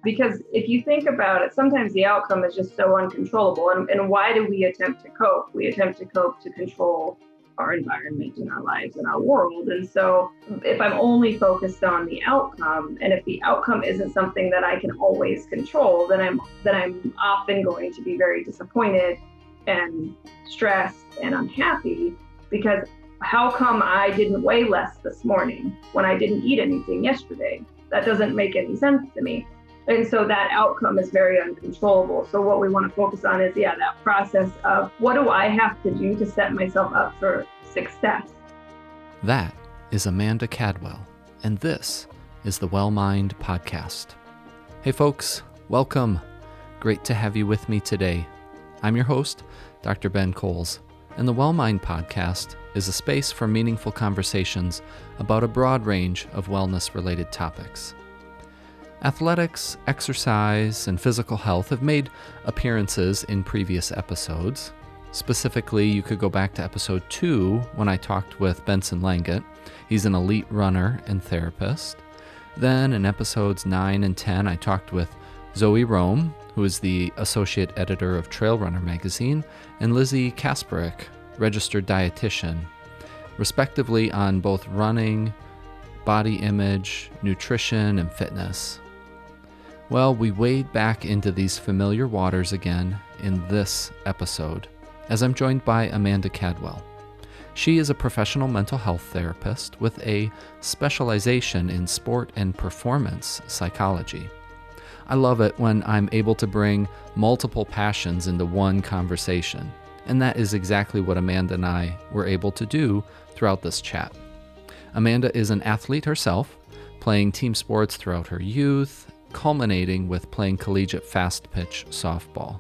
Because if you think about it, sometimes the outcome is just so uncontrollable. And why do we attempt to cope? We attempt to cope to control our environment and our lives and our world. And so if I'm only focused on the outcome, and if the outcome isn't something that I can always control, then I'm often going to be very disappointed and stressed and unhappy, because how come I didn't weigh less this morning when I didn't eat anything yesterday? That doesn't make any sense to me. And so that outcome is very uncontrollable. So what we want to focus on is, that process of what do I have to do to set myself up for success? That is Amanda Cadwell, and this is the Well Mind Podcast. Hey folks, welcome. Great to have you with me today. I'm your host, Dr. Ben Coles, and the Well Mind Podcast is a space for meaningful conversations about a broad range of wellness-related topics. Athletics, exercise, and physical health have made appearances in previous episodes. Specifically, you could go back to episode 2 when I talked with Benson Langat. He's an elite runner and therapist. Then in episodes 9 and 10, I talked with Zoe Rom, who is the associate editor of Trail Runner magazine, and Lizzie Kasparek, registered dietitian, respectively on both running, body image, nutrition, and fitness. Well, we wade back into these familiar waters again in this episode, as I'm joined by Amanda Cadwell. She is a professional mental health therapist with a specialization in sport and performance psychology. I love it when I'm able to bring multiple passions into one conversation, and that is exactly what Amanda and I were able to do throughout this chat. Amanda is an athlete herself, playing team sports throughout her youth, culminating with playing collegiate fastpitch softball.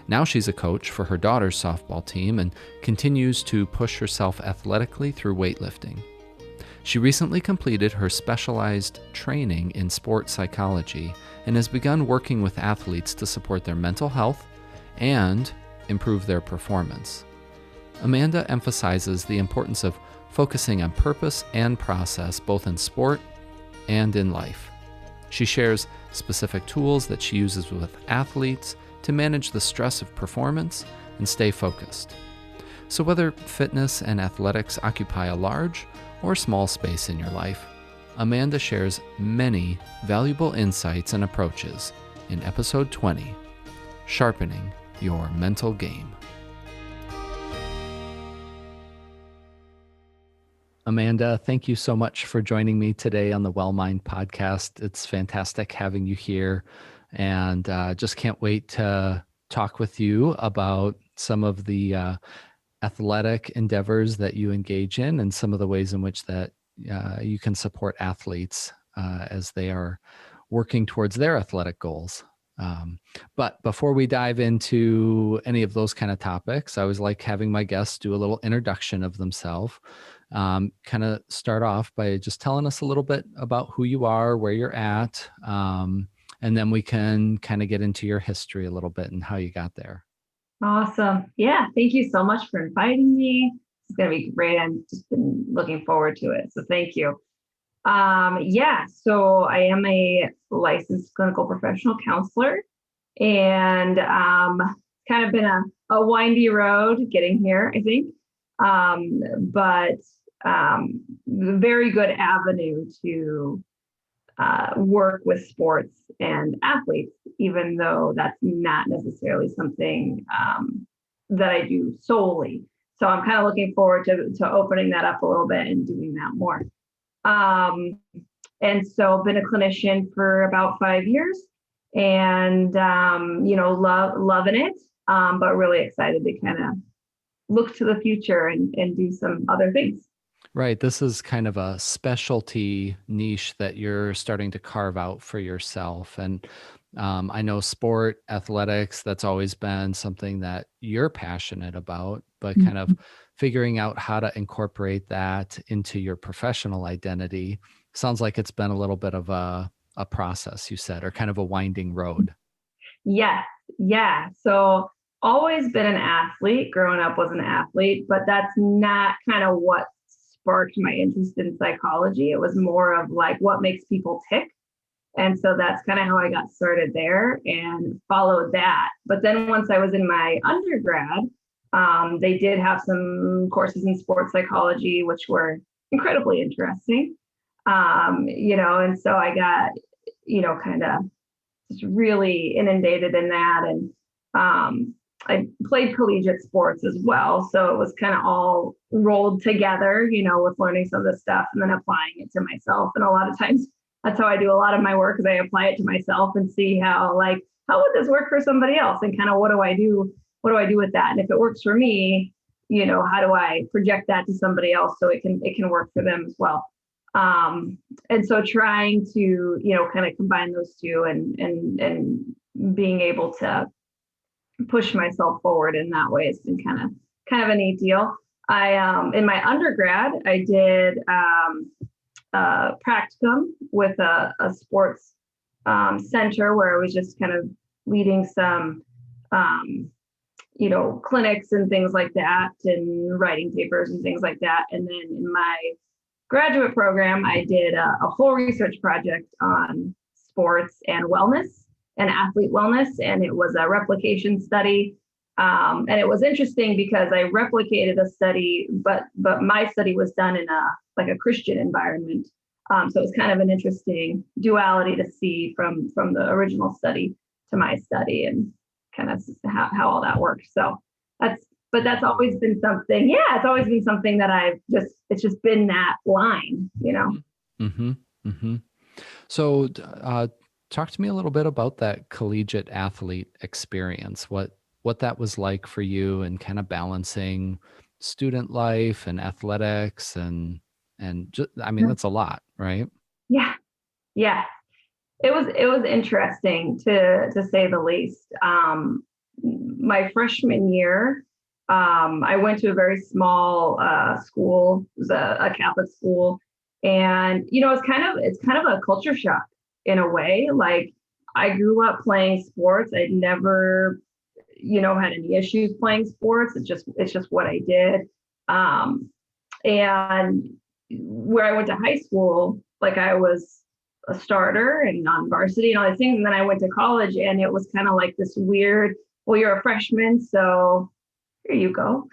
Now she's a coach for her daughter's softball team and continues to push herself athletically through weightlifting. She recently completed her specialized training in sports psychology and has begun working with athletes to support their mental health and improve their performance. Amanda emphasizes the importance of focusing on purpose and process both in sport and in life. She shares specific tools that she uses with athletes to manage the stress of performance and stay focused. So whether fitness and athletics occupy a large or small space in your life, Amanda shares many valuable insights and approaches in episode 20, Sharpening Your Mental Game. Amanda, thank you so much for joining me today on the Well Mind Podcast. It's fantastic having you here, and just can't wait to talk with you about some of the athletic endeavors that you engage in and some of the ways in which that you can support athletes as they are working towards their athletic goals. But before we dive into any of those kind of topics, I always like having my guests do a little introduction of themselves. Kind of start off by just telling us a little bit about who you are, where you're at, and then we can kind of get into your history a little bit and how you got there. Awesome. Yeah. Thank you so much for inviting me. It's going to be great. I've just been looking forward to it. So thank you. So I am a licensed clinical professional counselor, and kind of been a windy road getting here, I think. But very good avenue to work with sports and athletes, even though that's not necessarily something that I do solely. So I'm kind of looking forward to opening that up a little bit and doing that more. And so been a clinician for about 5 years, and loving it, but really excited to kind of look to the future and do some other things. Right. This is kind of a specialty niche that you're starting to carve out for yourself. And I know sport, athletics, that's always been something that you're passionate about, but kind of figuring out how to incorporate that into your professional identity sounds like it's been a little bit of a process, you said, or kind of a winding road. Yes. Yeah. So always been an athlete, growing up was an athlete, but that's not kind of what sparked my interest in psychology. It was more of like what makes people tick. And so that's kind of how I got started there and followed that. But then once I was in my undergrad, they did have some courses in sports psychology, which were incredibly interesting. And so I got, kind of just really inundated in that. And I played collegiate sports as well. So it was kind of all rolled together, with learning some of the stuff and then applying it to myself. And a lot of times that's how I do a lot of my work, is I apply it to myself and see how would this work for somebody else? And kind of what do I do? What do I do with that? And if it works for me, how do I project that to somebody else so it can work for them as well? And so trying to, kind of combine those two and being able to push myself forward in that way has been kind of a neat deal. I, in my undergrad, I did, practicum with a sports, center where I was just kind of leading some, clinics and things like that and writing papers and things like that. And then in my graduate program, I did a whole research project on sports and wellness and athlete wellness. And it was a replication study. And it was interesting because I replicated a study, but my study was done in a Christian environment. So it was kind of an interesting duality to see from the original study to my study and kind of how all that worked. So that's always been something. Yeah, it's always been something that it's just been that line, Mm-hmm. Mm-hmm. So talk to me a little bit about that collegiate athlete experience, what that was like for you and kind of balancing student life and athletics and just, that's a lot, right? Yeah. Yeah. It was interesting to say the least. My freshman year, I went to a very small school. It was a Catholic school, and it's kind of a culture shock in a way. Like, I grew up playing sports. I'd never, had any issues playing sports. It's just what I did. And where I went to high school, like, I was a starter and on varsity and all these things. And then I went to college and it was kind of like this weird, well, you're a freshman, so here you go.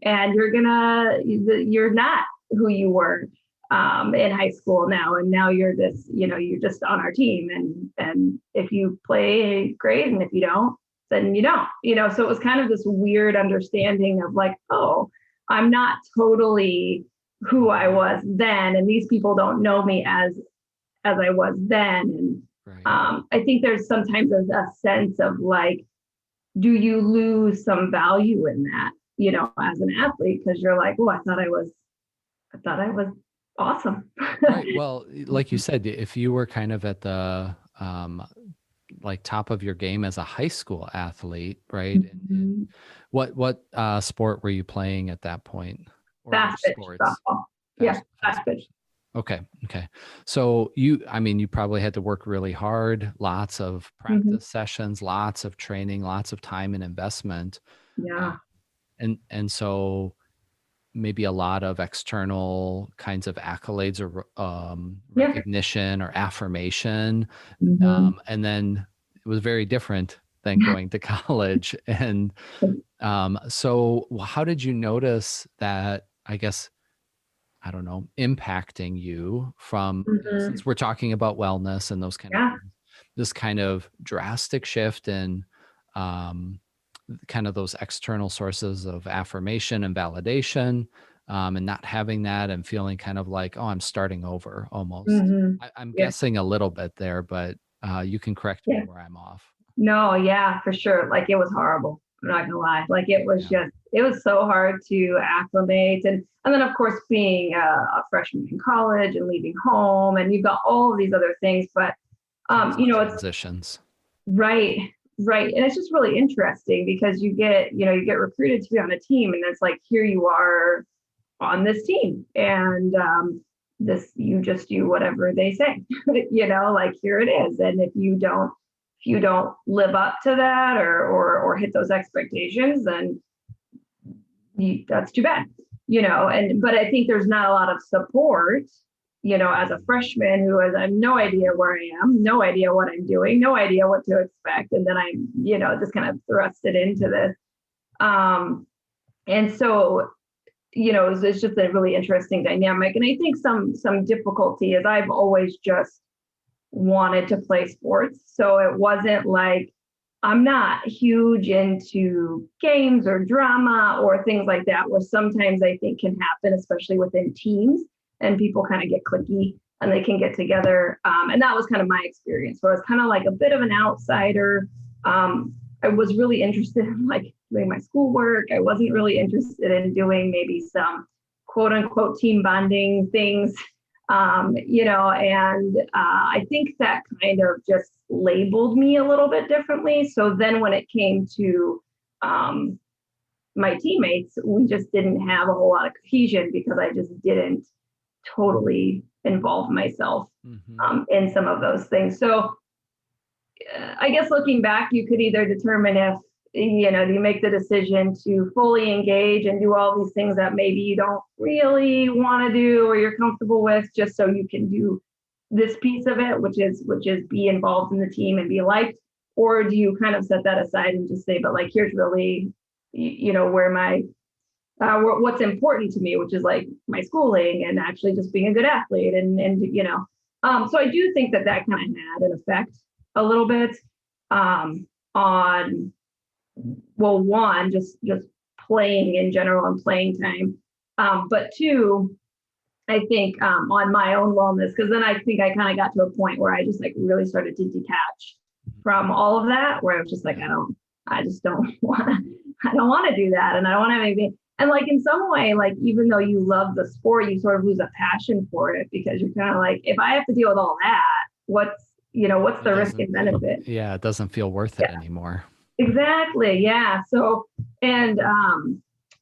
And you're not who you were in high school now. And now you're this, you're just on our team. And if you play, great. And if you don't, then you don't, so it was kind of this weird understanding of like, oh, I'm not totally who I was then. And these people don't know me as I was then. And right. I think there's sometimes a sense of like, do you lose some value in that, as an athlete? Because you're like, oh, I thought I was awesome. Right. Well, like you said, if you were kind of at the like top of your game as a high school athlete, right? Mm-hmm. And what sport were you playing at that point? Or fastpitch softball. Fastpitch. Okay. So you probably had to work really hard, lots of practice mm-hmm. sessions, lots of training, lots of time and investment. Yeah. And so maybe a lot of external kinds of accolades or recognition or affirmation. Mm-hmm. And then it was very different than going to college. And so how did you notice that, I guess, I don't know, impacting you from, mm-hmm. since we're talking about wellness and those kind of things, this kind of drastic shift in kind of those external sources of affirmation and validation, and not having that and feeling kind of like, oh, I'm starting over almost. Mm-hmm. I'm guessing a little bit there, but you can correct me where I'm off. No, yeah, for sure. Like, it was horrible. I'm not gonna lie. Like, it was it was so hard to acclimate. And then of course being a freshman in college and leaving home, and you've got all of these other things, but transitions. Right. And it's just really interesting because you get recruited to be on a team, and it's like, here you are on this team, and you just do whatever they say, like, here it is. And if you don't live up to that or hit those expectations, then that's too bad, but I think there's not a lot of support as a freshman who has, I have no idea where I am, no idea what I'm doing, no idea what to expect. And then I'm, just kind of thrusted into this. And so, it's just a really interesting dynamic. And I think some difficulty is I've always just wanted to play sports. So it wasn't like I'm not huge into games or drama or things like that, where sometimes I think can happen, especially within teams, and people kind of get cliquey and they can get together. And that was kind of my experience, where I was kind of like a bit of an outsider. I was really interested in like doing my schoolwork. I wasn't really interested in doing maybe some quote unquote team bonding things. I think that kind of just labeled me a little bit differently. So then when it came to my teammates, we just didn't have a whole lot of cohesion because I just didn't totally involve myself in some of those things. So I guess looking back, you could either determine if, you make the decision to fully engage and do all these things that maybe you don't really want to do or you're comfortable with, just so you can do this piece of it, which is be involved in the team and be liked, or do you kind of set that aside and just say, but like, here's really, where my what's important to me, which is like my schooling and actually just being a good athlete, and so I do think that kind of had an effect a little bit on, well, one, just playing in general and playing time, but two, I think on my own wellness, because then I think I kind of got to a point where I just like really started to detach from all of that, where I was just like, I just don't want to do that, and I don't want to have anything. And like in some way, like even though you love the sport, you sort of lose a passion for it, because you're kind of like, if I have to deal with all that, what's the risk and benefit? Yeah, it doesn't feel worth it anymore. Exactly. Yeah. So, and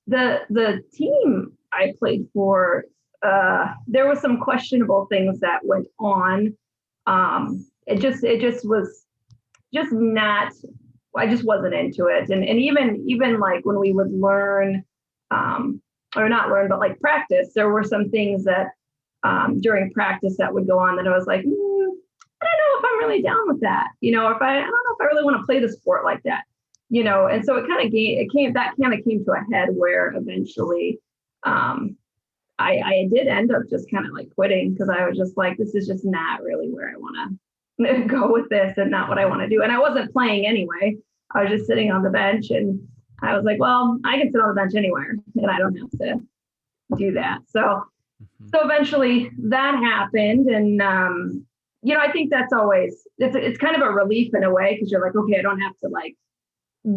the team I played for, there was some questionable things that went on. It just was just not. I just wasn't into it, and even like when we would learn, or not learn, but like practice, there were some things that during practice that would go on that I was like, I don't know if I'm really down with that, if I don't know if I really want to play the sport like that, and so it kind of came to a head where eventually I did end up just kind of like quitting, because I was just like, this is just not really where I want to go with this, and not what I want to do. And I wasn't playing anyway. I was just sitting on the bench, and I was like, well, I can sit on the bench anywhere and I don't have to do that. So eventually that happened. And, I think that's always, it's kind of a relief in a way, because you're like, okay, I don't have to like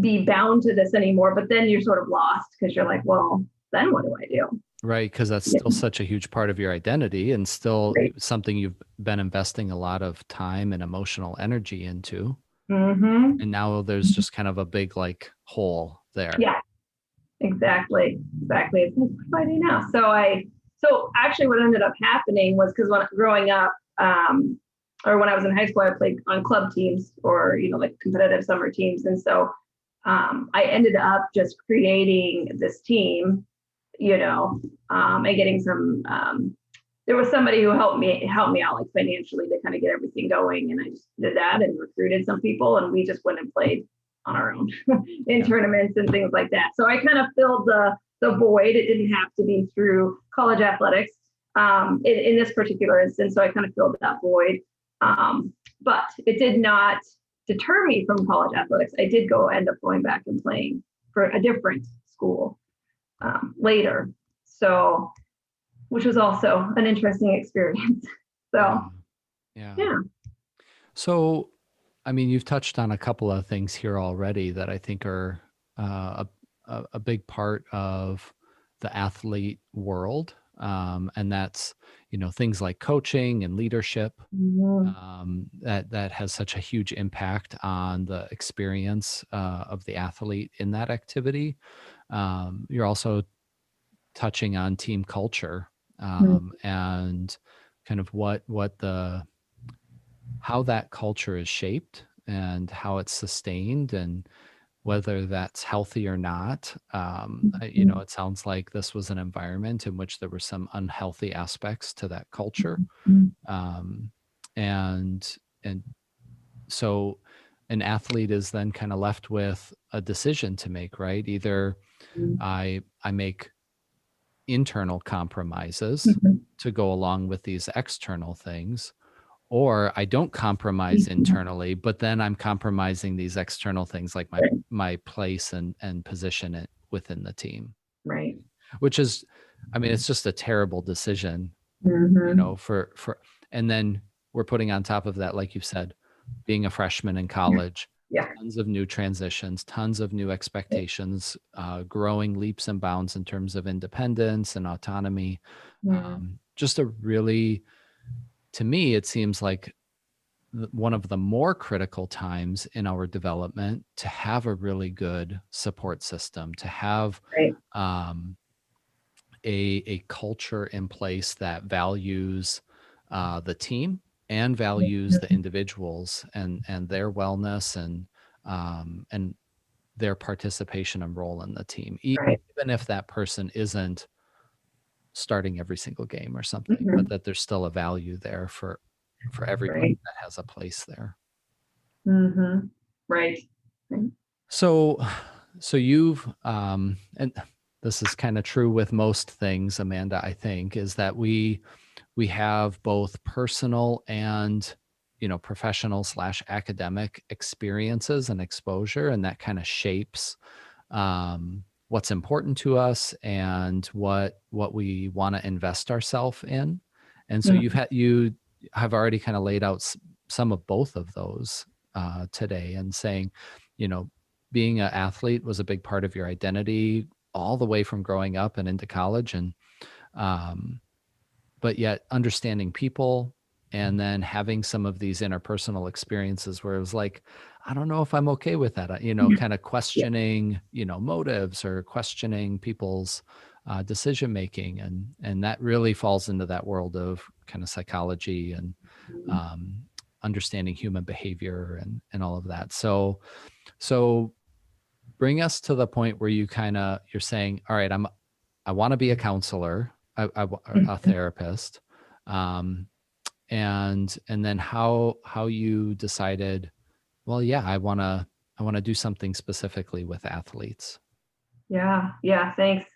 be bound to this anymore. But then you're sort of lost, because you're like, well, then what do I do? Right. Because that's still such a huge part of your identity, and still something you've been investing a lot of time and emotional energy into. And now there's just kind of a big like hole there. Yeah, exactly. It's funny now. So actually what ended up happening was, because when growing up, or when I was in high school, I played on club teams, or, like competitive summer teams. And so I ended up just creating this team, and getting some, there was somebody who helped me out like financially to kind of get everything going. And I just did that and recruited some people, and we just went and played on our own in tournaments and things like that. So I kind of filled the void. It didn't have to be through college athletics in this particular instance. So I kind of filled that void. But it did not deter me from college athletics. I did end up going back and playing for a different school later. So, which was also an interesting experience. So, yeah. So, I mean, you've touched on a couple of things here already that I think are a big part of the athlete world. And that's, things like coaching and leadership, that has such a huge impact on the experience of the athlete in that activity. You're also touching on team culture, and kind of how that culture is shaped and how it's sustained, and whether that's healthy or not. It sounds like this was an environment in which there were some unhealthy aspects to that culture. Um, and and so an athlete is then kind of left with a decision to make, right? Either I make internal compromises to go along with these external things, or I don't compromise internally, but then I'm compromising these external things like my place and position within the team. Right. Which is, I mean, it's just a terrible decision, for, and then we're putting on top of that, like you said, being a freshman in college, tons of new transitions, tons of new expectations, growing leaps and bounds in terms of independence and autonomy. Just a really, to me, it seems like one of the more critical times in our development to have a really good support system, to have a culture in place that values the team and values the individuals and their wellness and their participation and role in the team, even if that person isn't starting every single game or something, but that there's still a value there for everybody that has a place there. Right. So you've and this is kind of true with most things, Amanda, I think, is that we have both personal and professional / academic experiences and exposure, and that kind of shapes what's important to us and what we want to invest ourselves in. And so you have already kind of laid out some of both of those today, and saying, being an athlete was a big part of your identity all the way from growing up and into college, and but yet understanding people and then having some of these interpersonal experiences where it was like, I don't know if I'm okay with that, kind of questioning, motives or questioning people's decision making, and that really falls into that world of kind of psychology and understanding human behavior and all of that. So bring us to the point where you're saying, all right, I want to be a counselor, a therapist, and then how you decided, well, yeah, I want to do something specifically with athletes. Yeah, thanks.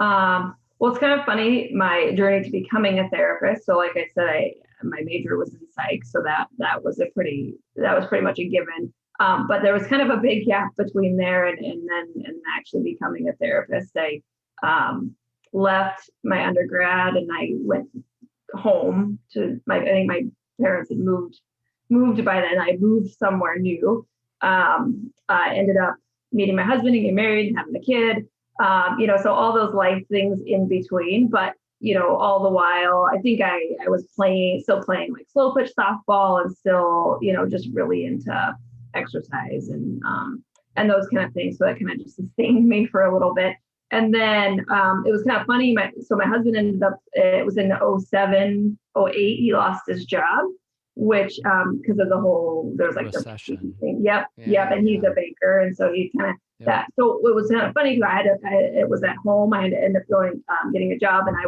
Well, it's kind of funny, my journey to becoming a therapist. So like I said, my major was in psych, so that was pretty much a given. But there was kind of a big gap between there and actually becoming a therapist. I left my undergrad and I went home to I think my parents had moved by then. I moved somewhere new. I ended up meeting my husband and getting married and having a kid. So all those life things in between, but all the while, I think I was still playing like slow pitch softball and still, just really into exercise and those kind of things. So that kind of just sustained me for a little bit. And then it was kind of funny. My husband ended up, it was in 07, 08, he lost his job, which because of the whole, there's like recession thing. Yep. And he's a baker. And so he kind of that. So it was kind of funny because it was at home. I had to end up going, getting a job. And I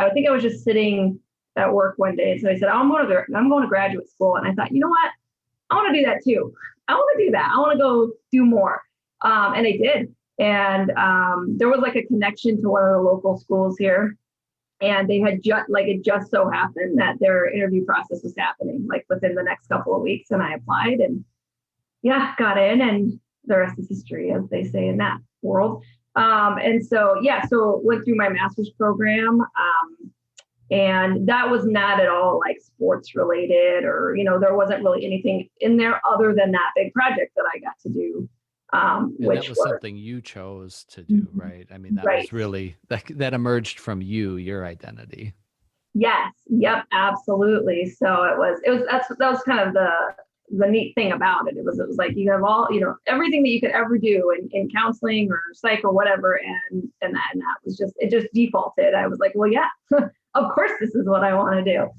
think I was just sitting at work one day. And so I said, I'm going to graduate school. And I thought, you know what? I want to do that too. I want to do that. I want to go do more. And I did. And there was like a connection to one of the local schools here. And they had it just so happened that their interview process was happening like within the next couple of weeks. And I applied and got in, and the rest is history, as they say in that world. So went through my master's program. And that was not at all like sports related or, there wasn't really anything in there other than that big project that I got to do. Which that was something you chose to do, right? I mean, that was really, that emerged from your identity. Yes. Yep. Absolutely. So that was kind of the neat thing about it. It was like, you have all, everything that you could ever do in counseling or psych or whatever. And that was it just defaulted. I was like, well, yeah, of course, this is what I want to do.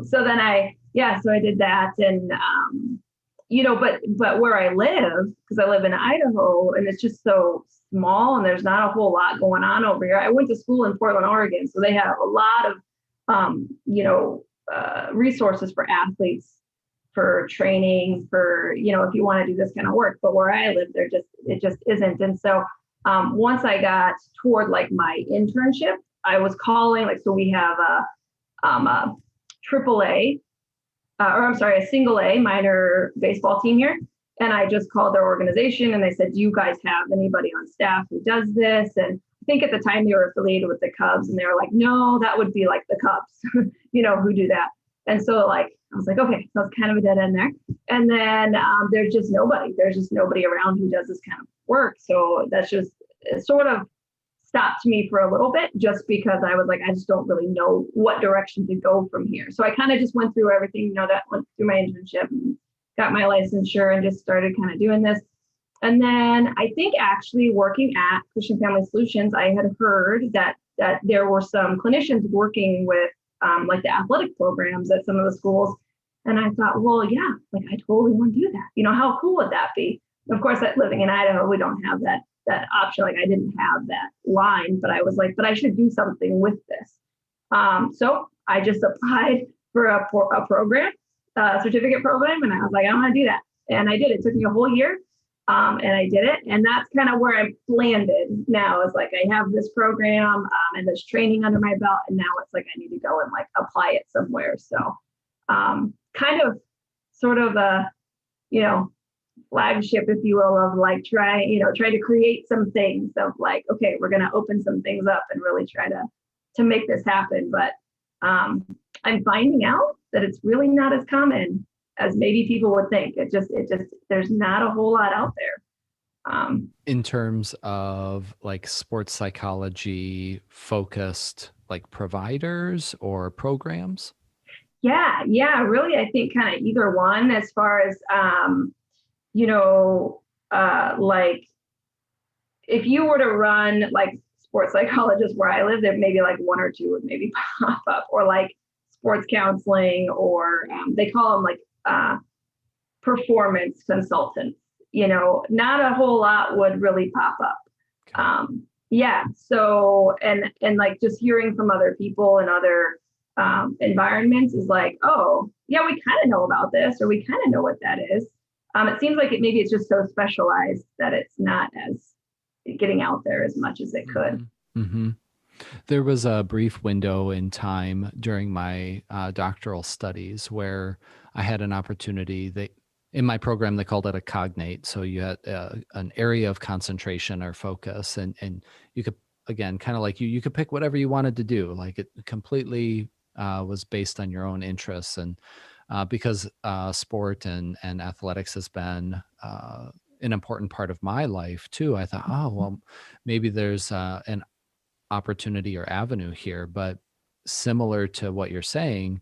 So then I did that. but where I live, because I live in Idaho and it's just so small and there's not a whole lot going on over here. I went to school in Portland, Oregon, so they have a lot of, resources for athletes, for training, for, if you want to do this kind of work. But where I live, it just isn't. And so once I got toward like my internship, I was calling, like, so we have a triple A, a single A minor baseball team here. And I just called their organization and I said, do you guys have anybody on staff who does this? And I think at the time they were affiliated with the Cubs and they were like, no, that would be like the Cubs, who do that. And so I was like, okay, so it's kind of a dead end there. And then there's just nobody around who does this kind of work. So that's just sort of stopped me for a little bit, just because I was like, I just don't really know what direction to go from here. So I kind of just went through everything, that went through my internship and got my licensure and just started kind of doing this. And then I think actually working at Christian Family Solutions, I had heard that there were some clinicians working with like the athletic programs at some of the schools. And I thought, well, yeah, like I totally want to do that. How cool would that be? Of course, living in Idaho, we don't have that option. Like I didn't have that line, but I was like, but I should do something with this. So I just applied for a program, certificate program. And I was like, I want to do that. And I did. It took me a whole year. And I did it. And that's kind of where I'm landed now, is like, I have this program and this training under my belt. And now it's like, I need to go and like apply it somewhere. So kind of sort of a, flagship, if you will, of like try to create some things of like, okay, we're going to open some things up and really try to make this happen. But I'm finding out that it's really not as common as maybe people would think. It just there's not a whole lot out there. In terms of like sports psychology focused like providers or programs? Yeah, really, I think kind of either one, as far as like if you were to run like sports psychologists where I live, there maybe like one or two would maybe pop up, or like sports counseling, or they call them like performance consultants. Not a whole lot would really pop up. Okay. So and like just hearing from other people and other environments is like, oh yeah, we kind of know about this, or we kind of know what that is. It seems like maybe it's just so specialized that it's not as getting out there as much as it could. Mm-hmm. There was a brief window in time during my doctoral studies where I had an opportunity. In my program, they called it a cognate. So you had an area of concentration or focus, and you could, again, kind of like you could pick whatever you wanted to do. Like it completely was based on your own interests. And because sport and athletics has been an important part of my life too, I thought, oh, well, maybe there's an opportunity or avenue here. But similar to what you're saying,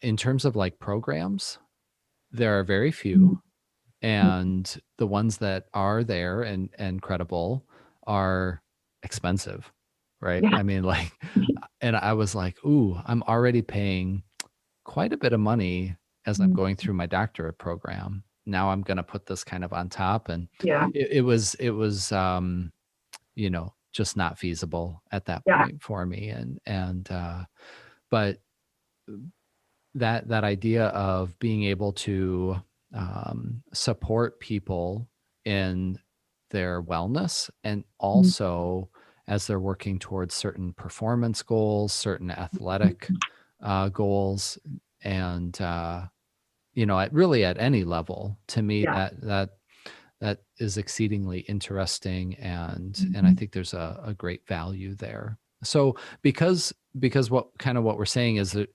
in terms of like programs, there are very few, and the ones that are there and credible are expensive, right? Yeah. I mean, like, and I was like, ooh, I'm already paying quite a bit of money as I'm going through my doctorate program. Now I'm going to put this kind of on top. And it was just not feasible at that point for me. But that idea of being able to support people in their wellness, and also as they're working towards certain performance goals, certain athletic goals, and at any level, to me that is exceedingly interesting, and I think there's a great value there. So because what we're saying is that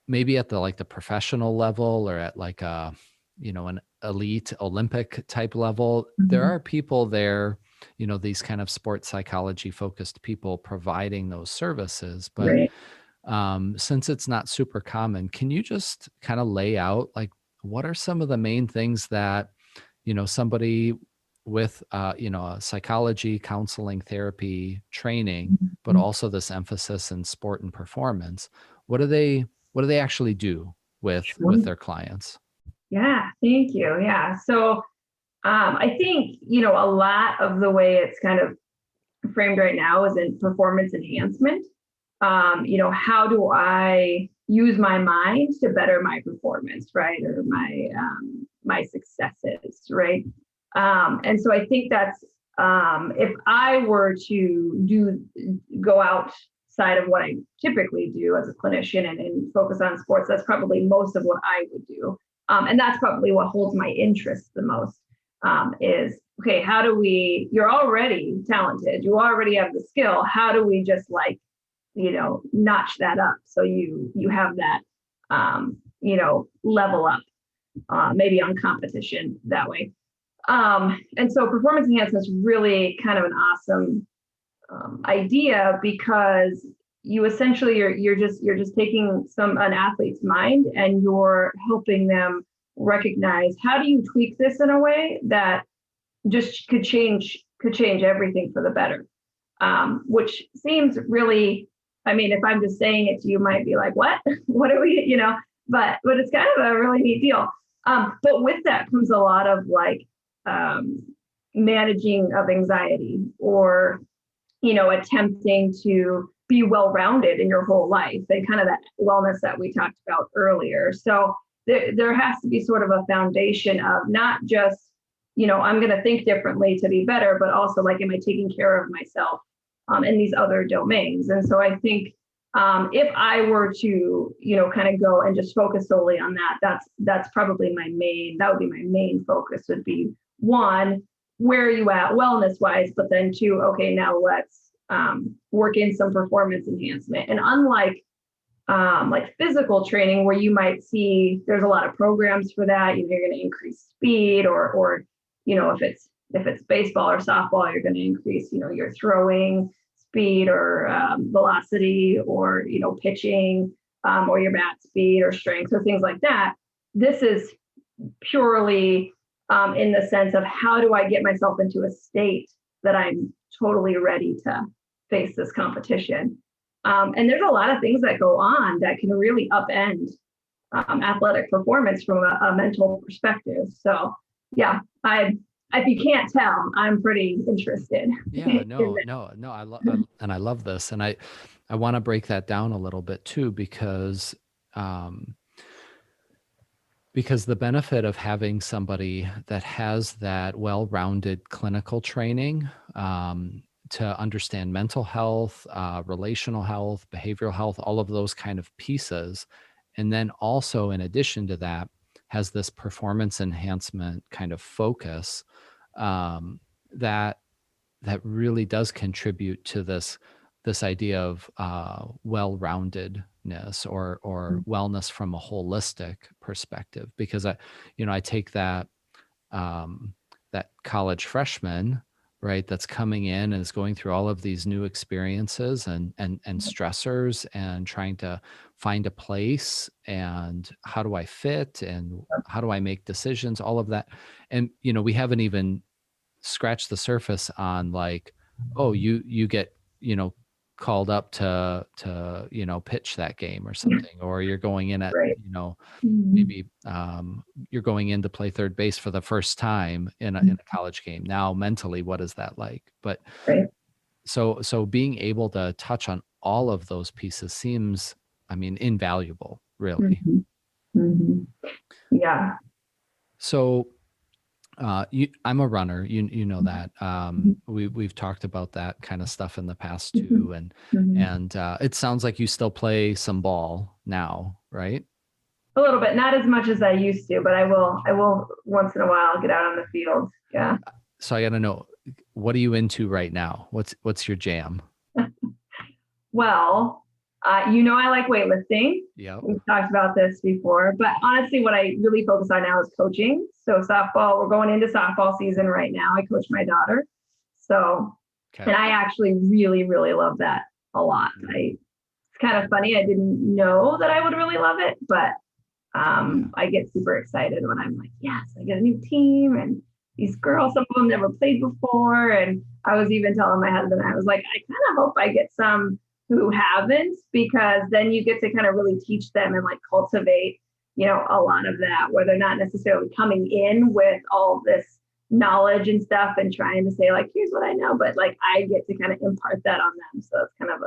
maybe at the professional level, or at like an elite Olympic type level, there are people there, these kind of sports psychology focused people providing those services. But since it's not super common, can you just kind of lay out like what are some of the main things that somebody with a psychology, counseling, therapy training, but also this emphasis in sport and performance, what do they actually do with their clients? Yeah. Thank you. Yeah. So I think, a lot of the way it's kind of framed right now is in performance enhancement. How do I use my mind to better my performance, right? Or my successes, right? And so I think that's if I were to go outside of what I typically do as a clinician and focus on sports, that's probably most of what I would do. And that's probably what holds my interest the most. Is okay, you're already talented, you already have the skill. How do we just notch that up so you have that level up, maybe on competition that way. And so performance enhancement is really kind of an awesome idea, because you essentially you're just taking an athlete's mind and you're helping them recognize, how do you tweak this in a way that just could change everything for the better, which seems really, I mean, if I'm just saying it to you, might be like, what what are we, but it's kind of a really neat deal. But with that comes a lot of managing of anxiety, or attempting to be well-rounded in your whole life, and kind of that wellness that we talked about earlier. So there has to be sort of a foundation of not just, I'm going to think differently to be better, but also am I taking care of myself in these other domains? And so I think if I were to, kind of go and just focus solely on that, that's probably that would be my main focus, would be, one, where are you at wellness wise, but then two, okay, now let's work in some performance enhancement. And unlike physical training, where you might see there's a lot of programs for that, you're going to increase speed, or if it's baseball or softball, you're going to increase your throwing speed or velocity, or pitching, or your bat speed or strength, or things like that. This is purely in the sense of, how do I get myself into a state that I'm totally ready to face this competition. And there's a lot of things that go on that can really upend athletic performance from a mental perspective. So yeah, if you can't tell, I'm pretty interested. Yeah, no. I love this. And I want to break that down a little bit too, because the benefit of having somebody that has that well-rounded clinical training, to understand mental health, relational health, behavioral health, all of those kind of pieces. And then also, in addition to that, has this performance enhancement kind of focus, that really does contribute to this idea of well-roundedness, or wellness from a holistic perspective. Because I take that college freshman, right, that's coming in and is going through all of these new experiences and stressors, and trying to find a place, and how do I fit, and how do I make decisions, all of that. And we haven't even scratched the surface on you get called up to pitch that game or something, or you're going in at Right. maybe you're going in to play third base for the first time in a college game. Now mentally, what is that like? But Right. so being able to touch on all of those pieces seems, invaluable, really. Yeah. So I'm a runner, you know that. We've talked about that kind of stuff in the past too. And it sounds like you still play some ball now, right? A little bit, not as much as I used to, but I will once in a while get out on the field. Yeah. So I got to know, what are you into right now? What's your jam? Well, I like weightlifting. Yeah. We've talked about this before, but honestly, what I really focus on now is coaching. So softball, we're going into softball season right now. I coach my daughter. So, and I actually really, really love that a lot. It's kind of funny. I didn't know that I would really love it, but I get super excited when I'm like, yes, I get a new team, and these girls, some of them never played before. And I was even telling my husband, I was like, I kind of hope I get some who haven't, because then you get to kind of really teach them and cultivate, a lot of that, where they're not necessarily coming in with all this knowledge and stuff and trying to say like, here's what I know, but like I get to kind of impart that on them. So it's kind of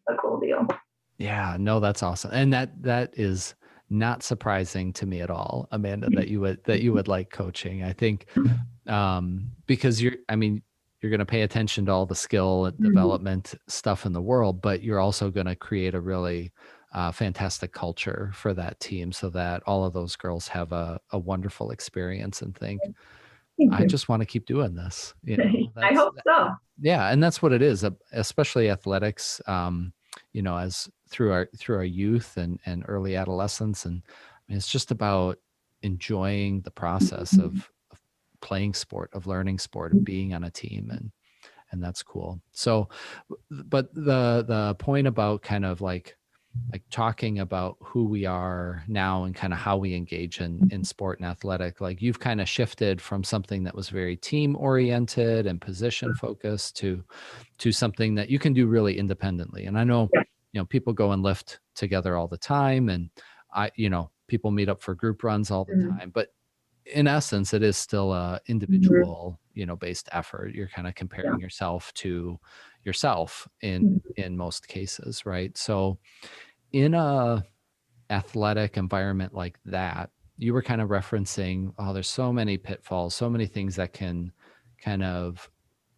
a cool deal. Yeah, no, that's awesome. And that is not surprising to me at all, Amanda, that you would like coaching. I think because you're going to pay attention to all the skill and development stuff in the world, but you're also going to create a really fantastic culture for that team so that all of those girls have a wonderful experience and think, I just want to keep doing this. I hope so. Yeah. And that's what it is, especially athletics, as through our youth and early adolescence. And it's just about enjoying the process of playing sport, of learning sport, of being on a team. And that's cool. So, but the point about kind of like talking about who we are now and kind of how we engage in sport and athletic, like you've kind of shifted from something that was very team oriented and position focused to something that you can do really independently. And I know, people go and lift together all the time, and people meet up for group runs all the time, but in essence, it is still a individual, based effort. You're kind of comparing yourself to yourself in most cases, right? So in a athletic environment like that, you were kind of referencing, there's so many pitfalls, so many things that can kind of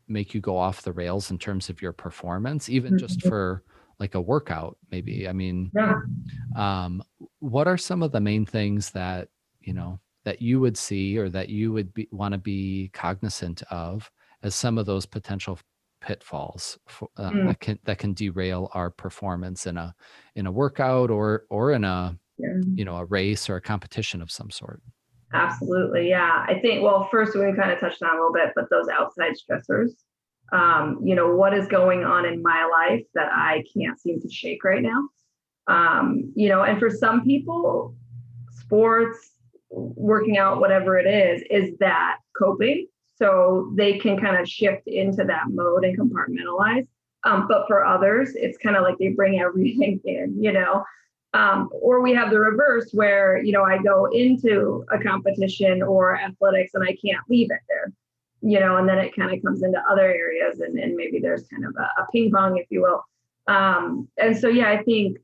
make you go off the rails in terms of your performance, even just for like a workout, maybe. I mean, what are some of the main things that, that you would see or that you would want to be cognizant of as some of those potential pitfalls that can derail our performance in a workout or in a a race or a competition of some sort? Absolutely. Yeah. I think, well, first we kind of touched on a little bit, but those outside stressors, what is going on in my life that I can't seem to shake right now? And for some people, sports, working out, whatever it is that coping? So they can kind of shift into that mode and compartmentalize. But for others, it's kind of like they bring everything in, or we have the reverse where, I go into a competition or athletics and I can't leave it there, and then it kind of comes into other areas and maybe there's kind of a ping pong, if you will. And so, I think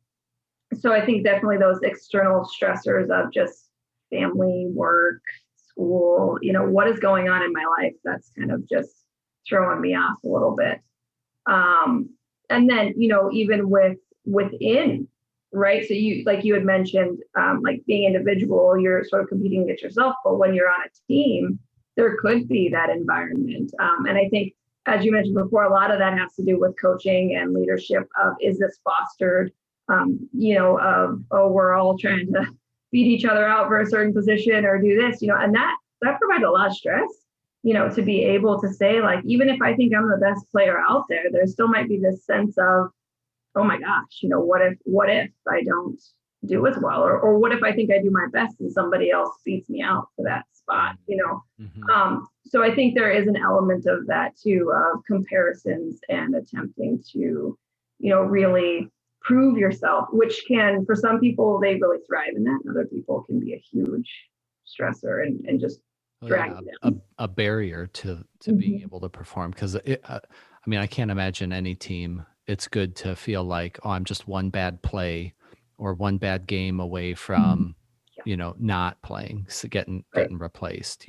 definitely those external stressors of just family, work, school, what is going on in my life that's kind of just throwing me off a little bit. And then, even within, right? So you had mentioned, like being individual, you're sort of competing against yourself, but when you're on a team, there could be that environment. And I think, as you mentioned before, a lot of that has to do with coaching and leadership of, is this fostered, we're all trying to beat each other out for a certain position or do this, and that provides a lot of stress, to be able to say, like, even if I think I'm the best player out there still might be this sense of, oh my gosh, what if I don't do as well? Or what if I think I do my best and somebody else beats me out for that spot, So I think there is an element of that too, of comparisons and attempting to, really prove yourself, which can, for some people, they really thrive in that. And other people can be a huge stressor and just drag them. A barrier to being able to perform. Because I can't imagine any team. It's good to feel like, I'm just one bad play or one bad game away from, not playing, so getting replaced.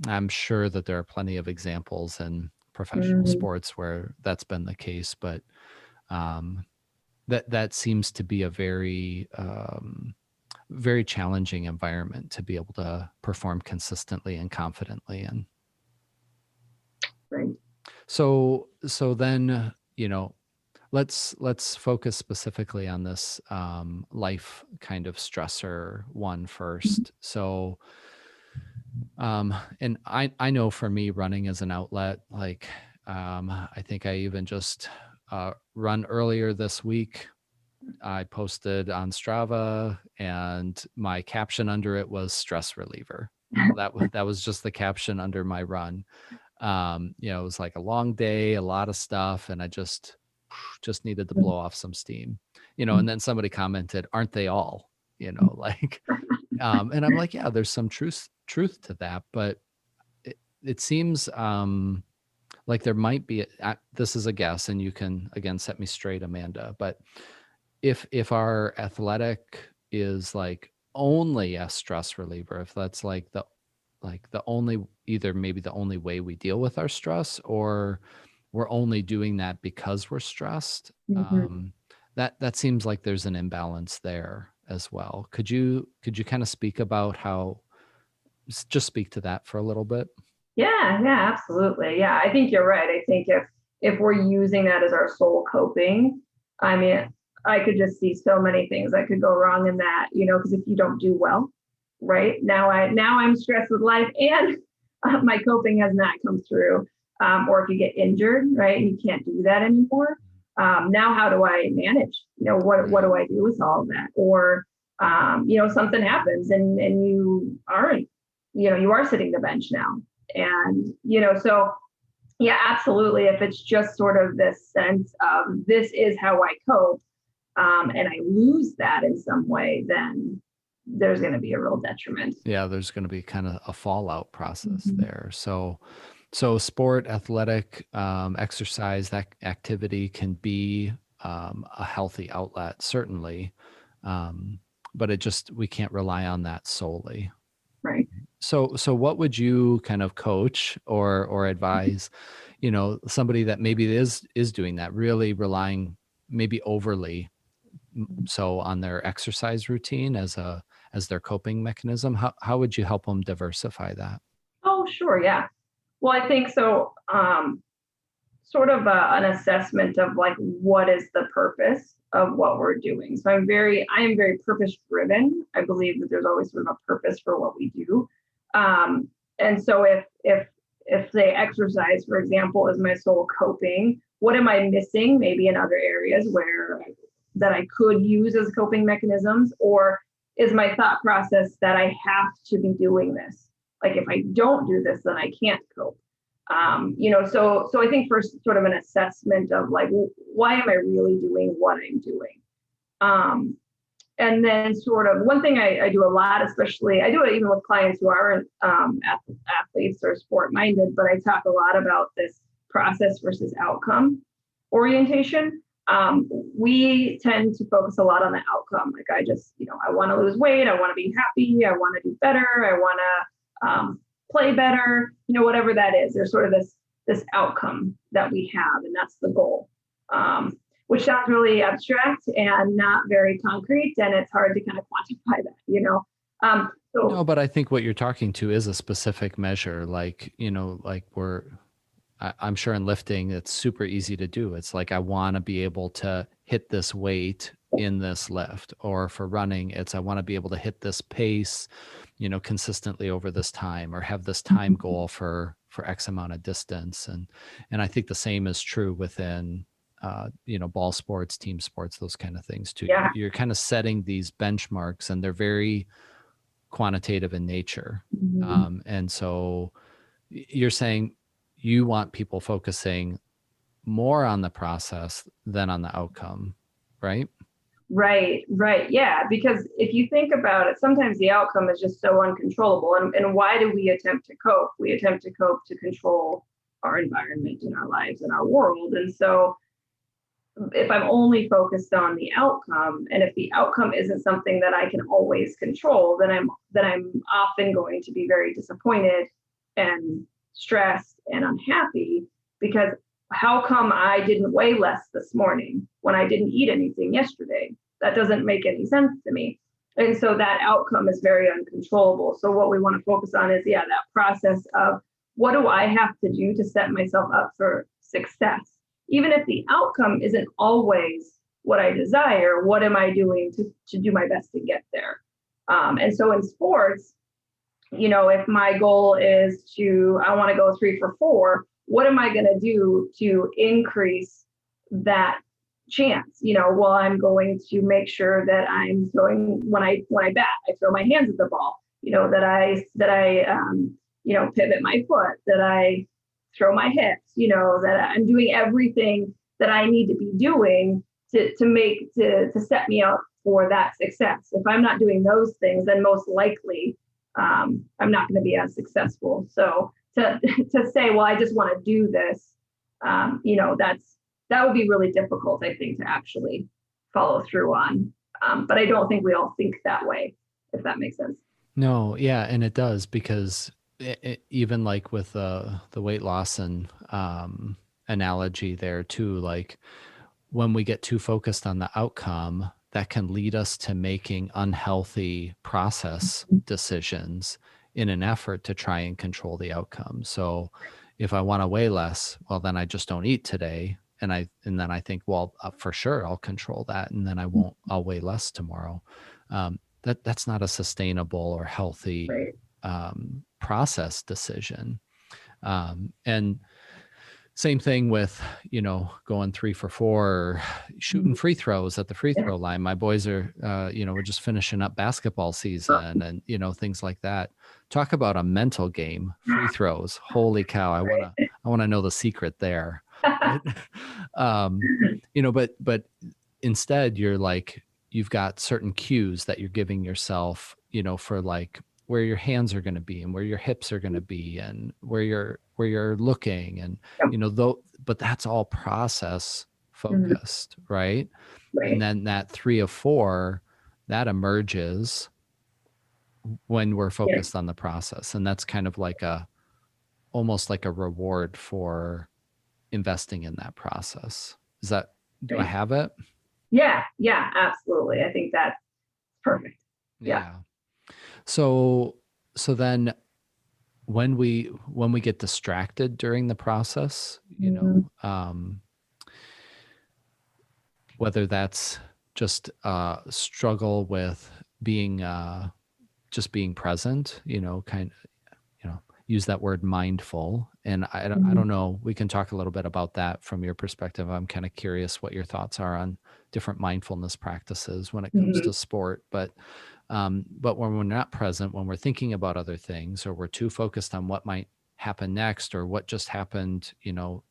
I'm sure that there are plenty of examples in professional sports where that's been the case, but that seems to be a very very challenging environment to be able to perform consistently and confidently in. Right. So then, let's focus specifically on this life kind of stressor one first. So, and I know for me, running as an outlet, like I think I even just run earlier this week. I posted on Strava and my caption under it was stress reliever. That was just the caption under my run. It was like a long day, a lot of stuff, and I just needed to blow off some steam, and then somebody commented, aren't they all? like, and I'm like, yeah, there's some truth to that, but it seems, like there might be, this is a guess, and you can again set me straight, Amanda, but if our athletic is like only a stress reliever, if that's like the only, either maybe the only way we deal with our stress, or we're only doing that because we're stressed, that seems like there's an imbalance there as well. Could you kind of speak about how, just speak to that for a little bit? Yeah, absolutely. Yeah, I think you're right. I think if we're using that as our sole coping, I mean, I could just see so many things that could go wrong in that, because if you don't do well, right now, I'm stressed with life, and my coping has not come through. Or if you get injured, right, and you can't do that anymore. Now, how do I manage? What do I do with all of that? Or something happens and you aren't, you are sitting the bench now. And, so yeah, absolutely. If it's just sort of this sense of this is how I cope, and I lose that in some way, then there's going to be a real detriment. Yeah, there's going to be kind of a fallout process there. So sport, athletic, exercise, that activity can be a healthy outlet, certainly. But we can't rely on that solely. Right. So what would you kind of coach or advise, somebody that maybe is doing that, really relying maybe overly so on their exercise routine as their coping mechanism? How would you help them diversify that? Oh, sure. Yeah. Well, I think so. Sort of an assessment of like, what is the purpose of what we're doing? So I am very purpose driven. I believe that there's always sort of a purpose for what we do. And so if say exercise, for example, is my sole coping, what am I missing maybe in other areas that I could use as coping mechanisms? Or is my thought process that I have to be doing this? Like, if I don't do this, then I can't cope. So I think first sort of an assessment of like, why am I really doing what I'm doing? And then sort of one thing I do a lot, especially I do it even with clients who aren't athletes or sport minded, but I talk a lot about this process versus outcome orientation. We tend to focus a lot on the outcome. Like, I want to lose weight. I want to be happy. I want to do better. I want to play better, whatever that is. There's sort of this outcome that we have, and that's the goal, which sounds really abstract and not very concrete, and it's hard to kind of quantify that, No, but I think what you're talking to is a specific measure. Like, I'm sure in lifting, it's super easy to do. It's like, I want to be able to hit this weight in this lift, or for running, it's, I want to be able to hit this pace, consistently over this time, or have this time goal for X amount of distance. And I think the same is true within, ball sports, team sports, those kind of things too. Yeah. You're kind of setting these benchmarks, and they're very quantitative in nature. And so you're saying you want people focusing more on the process than on the outcome, right? Right. Yeah. Because if you think about it, sometimes the outcome is just so uncontrollable. And why do we attempt to cope? We attempt to cope to control our environment and our lives and our world. And so if I'm only focused on the outcome, and if the outcome isn't something that I can always control, then I'm often going to be very disappointed and stressed and unhappy, because how come I didn't weigh less this morning when I didn't eat anything yesterday? That doesn't make any sense to me. And so that outcome is very uncontrollable. So what we want to focus on is, that process of, what do I have to do to set myself up for success? Even if the outcome isn't always what I desire, what am I doing to do my best to get there? And so in sports, if my goal is I want to go 3 for 4, what am I going to do to increase that chance? I'm going to make sure that I'm throwing, when I bat, I throw my hands at the ball, that I pivot my foot, that I throw my hips, that I'm doing everything that I need to be doing to set me up for that success. If I'm not doing those things, then most likely I'm not going to be as successful. So to say, well, I just want to do this, that would be really difficult, I think, to actually follow through on. But I don't think we all think that way, if that makes sense. No, yeah, and it does, because even like with the weight loss and analogy there too, like when we get too focused on the outcome, that can lead us to making unhealthy process decisions in an effort to try and control the outcome. So if I want to weigh less, well, then I just don't eat today. And then I think, well, for sure, I'll control that. And then I'll weigh less tomorrow. That's not a sustainable or healthy process decision. And same thing with, going 3 for 4, or shooting free throws at the free throw line. My boys are, we're just finishing up basketball season and, things like that. Talk about a mental game, free throws. Holy cow. I want to know the secret there. But instead you're like, you've got certain cues that you're giving yourself, for like where your hands are going to be and where your hips are going to be and where you're looking and, but that's all process focused, right? And then that 3 of 4, that emerges when we're focused on the process. And that's kind of like almost like a reward for investing in that process. Do I have it? Yeah, absolutely. I think that's perfect. Yeah. So then when we get distracted during the process, whether that's just struggle with being just being present, use that word mindful. And I don't know, we can talk a little bit about that from your perspective. I'm kind of curious what your thoughts are on different mindfulness practices when it comes to sport. But when we're not present, when we're thinking about other things, or we're too focused on what might happen next or what just happened,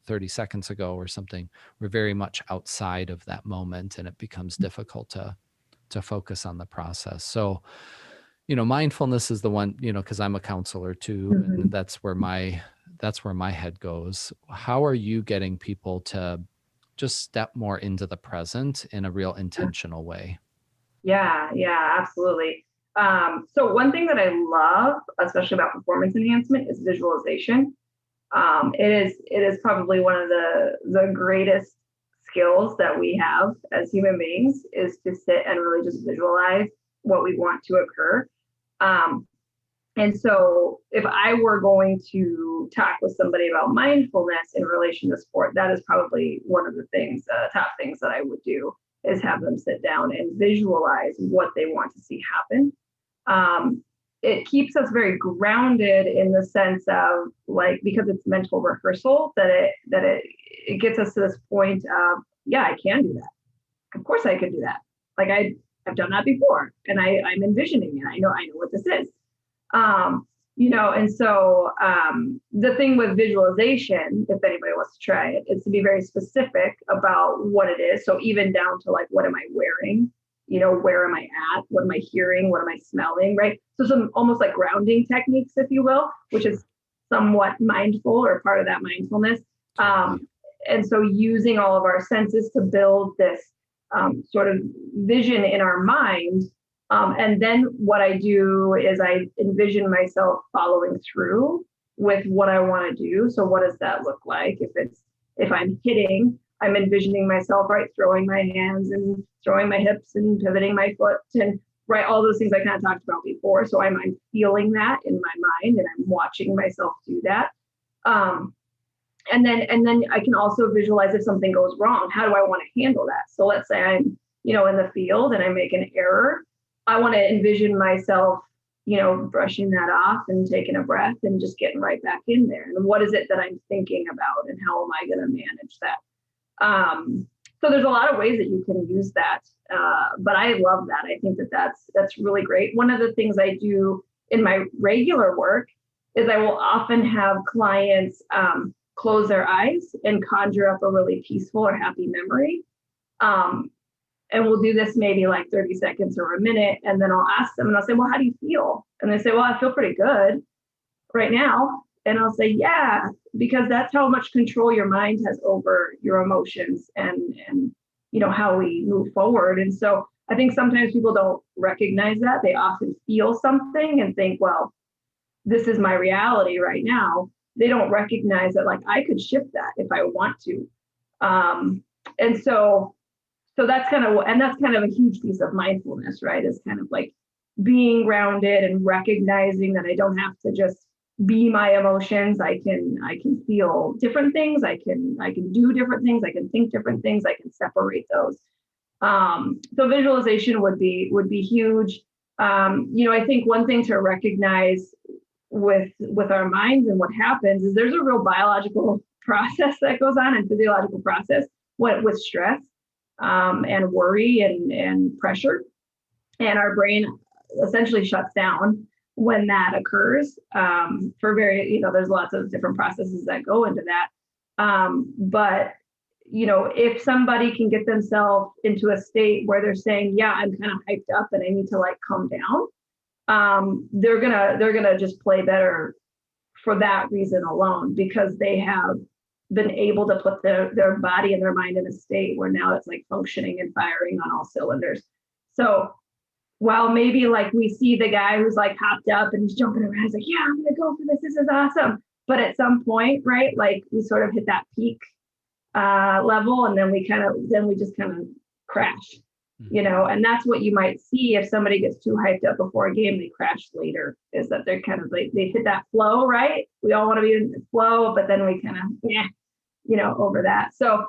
30 seconds ago or something, we're very much outside of that moment, and it becomes difficult to focus on the process. So, mindfulness is the one, because I'm a counselor too, and that's where my head goes. How are you getting people to just step more into the present in a real intentional way? Yeah, absolutely. So one thing that I love, especially about performance enhancement, is visualization. It is probably one of the greatest skills that we have as human beings, is to sit and really just visualize what we want to occur. And so if I were going to talk with somebody about mindfulness in relation to sport, that is probably one of the things, top things that I would do, is have them sit down and visualize what they want to see happen. It keeps us very grounded in the sense of, like, because it's mental rehearsal, that it gets us to this point of, yeah, I can do that. Of course I can do that. Like I've done that before, and I'm envisioning it. I know what this is. And so the thing with visualization, if anybody wants to try it, is to be very specific about what it is. So even down to, like, what am I wearing? Where am I at? What am I hearing? What am I smelling? Right. So some almost like grounding techniques, if you will, which is somewhat mindful or part of that mindfulness. And so using all of our senses to build this sort of vision in our mind. And then what I do is I envision myself following through with what I want to do. So what does that look like? If I'm hitting, I'm envisioning myself, right, throwing my hands and throwing my hips and pivoting my foot, and right, all those things I kind of talked about before. So I'm feeling that in my mind, and I'm watching myself do that. And then I can also visualize if something goes wrong, how do I want to handle that? So let's say I'm, in the field and I make an error. I want to envision myself, brushing that off and taking a breath and just getting right back in there. And what is it that I'm thinking about, and how am I going to manage that? So there's a lot of ways that you can use that. But I love that. I think that's really great. One of the things I do in my regular work is I will often have clients close their eyes and conjure up a really peaceful or happy memory. And we'll do this maybe like 30 seconds or a minute. And then I'll ask them and I'll say, well, how do you feel? And they say, well, I feel pretty good right now. And I'll say, yeah, because that's how much control your mind has over your emotions and how we move forward. And so I think sometimes people don't recognize that. They often feel something and think, well, this is my reality right now. They don't recognize that, like, I could shift that if I want to. And so that's kind of a huge piece of mindfulness, right? Is kind of like being grounded and recognizing that I don't have to just be my emotions. I can feel different things. I can do different things. I can think different things. I can separate those. So visualization would be huge. I think one thing to recognize with our minds and what happens is there's a real biological process that goes on and physiological process with stress and worry and pressure. And our brain essentially shuts down when that occurs for there's lots of different processes that go into that. But if somebody can get themselves into a state where they're saying, yeah, I'm kind of hyped up and I need to like calm down, they're gonna just play better for that reason alone, because they have been able to put their body and their mind in a state where now it's like functioning and firing on all cylinders. So while maybe like we see the guy who's like hopped up and he's jumping around, he's like, yeah, I'm gonna go for this. This is awesome. But at some point, right, like we sort of hit that peak level, and then we just kind of crash, and that's what you might see if somebody gets too hyped up before a game, they crash later, is that they're kind of like, they hit that flow, right? We all want to be in the flow, but then we kind of, over that. So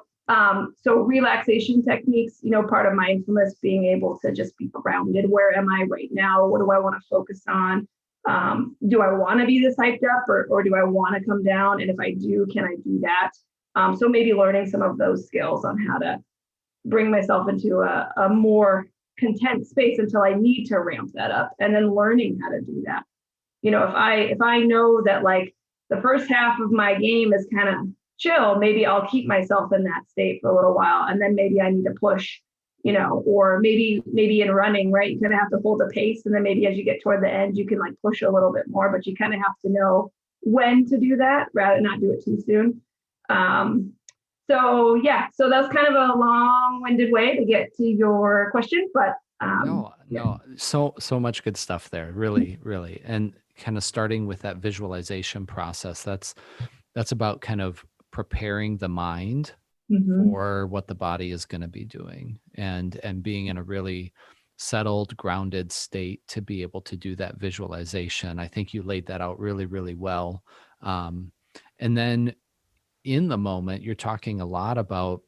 relaxation techniques, part of mindfulness, being able to just be grounded. Where am I right now? What do I want to focus on? Do I want to be this hyped up or do I want to come down? And if I do, can I do that? So maybe learning some of those skills on how to bring myself into a more content space until I need to ramp that up, and then learning how to do that. If I know that like the first half of my game is kind of chill, maybe I'll keep myself in that state for a little while, and then maybe I need to push, or maybe in running, right? You kind of have to hold a pace, and then maybe as you get toward the end, you can like push a little bit more, but you kind of have to know when to do that, rather than not do it too soon. So that's kind of a long-winded way to get to your question, but no, so much good stuff there, really, really. And kind of starting with that visualization process, that's about kind of preparing the mind for what the body is going to be doing, and being in a really settled, grounded state to be able to do that visualization. I think you laid that out really, really well. And then in the moment, you're talking a lot about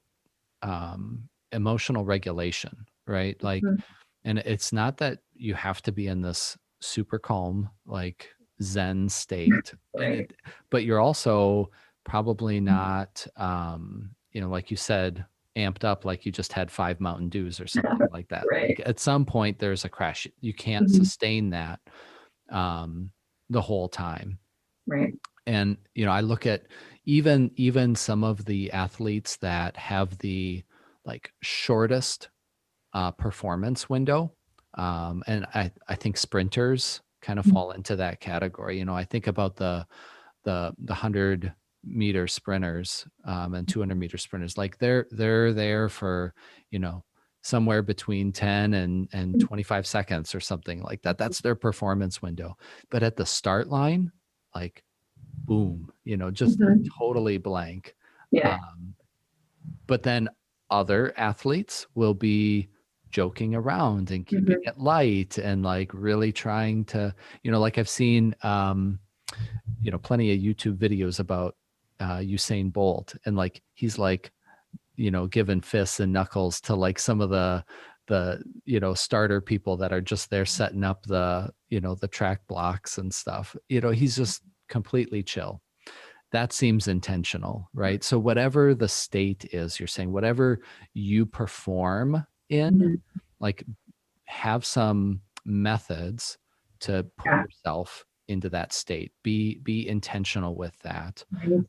emotional regulation, right? Like, and it's not that you have to be in this super calm, like Zen state, right. but you're also probably not, like you said, amped up, like you just had 5 Mountain Dews or something like that. Right. Like at some point there's a crash. You can't sustain that the whole time. Right. And, I look at even some of the athletes that have the like shortest performance window. And I think sprinters kind of fall into that category. I think about the 100-meter sprinters and 200-meter sprinters. Like they're there for, somewhere between 10 and 25 seconds or something like that. That's their performance window. But at the start line, like, boom, just totally blank. Yeah. But then other athletes will be joking around and keeping it light and like really trying to, like I've seen, plenty of YouTube videos about Usain Bolt, and like he's like, giving fists and knuckles to like some of the starter people that are just there setting up the track blocks and stuff. He's just completely chill. That seems intentional, right? So whatever the state is, you're saying whatever you perform in, like have some methods to put yourself into that state. Be intentional with that.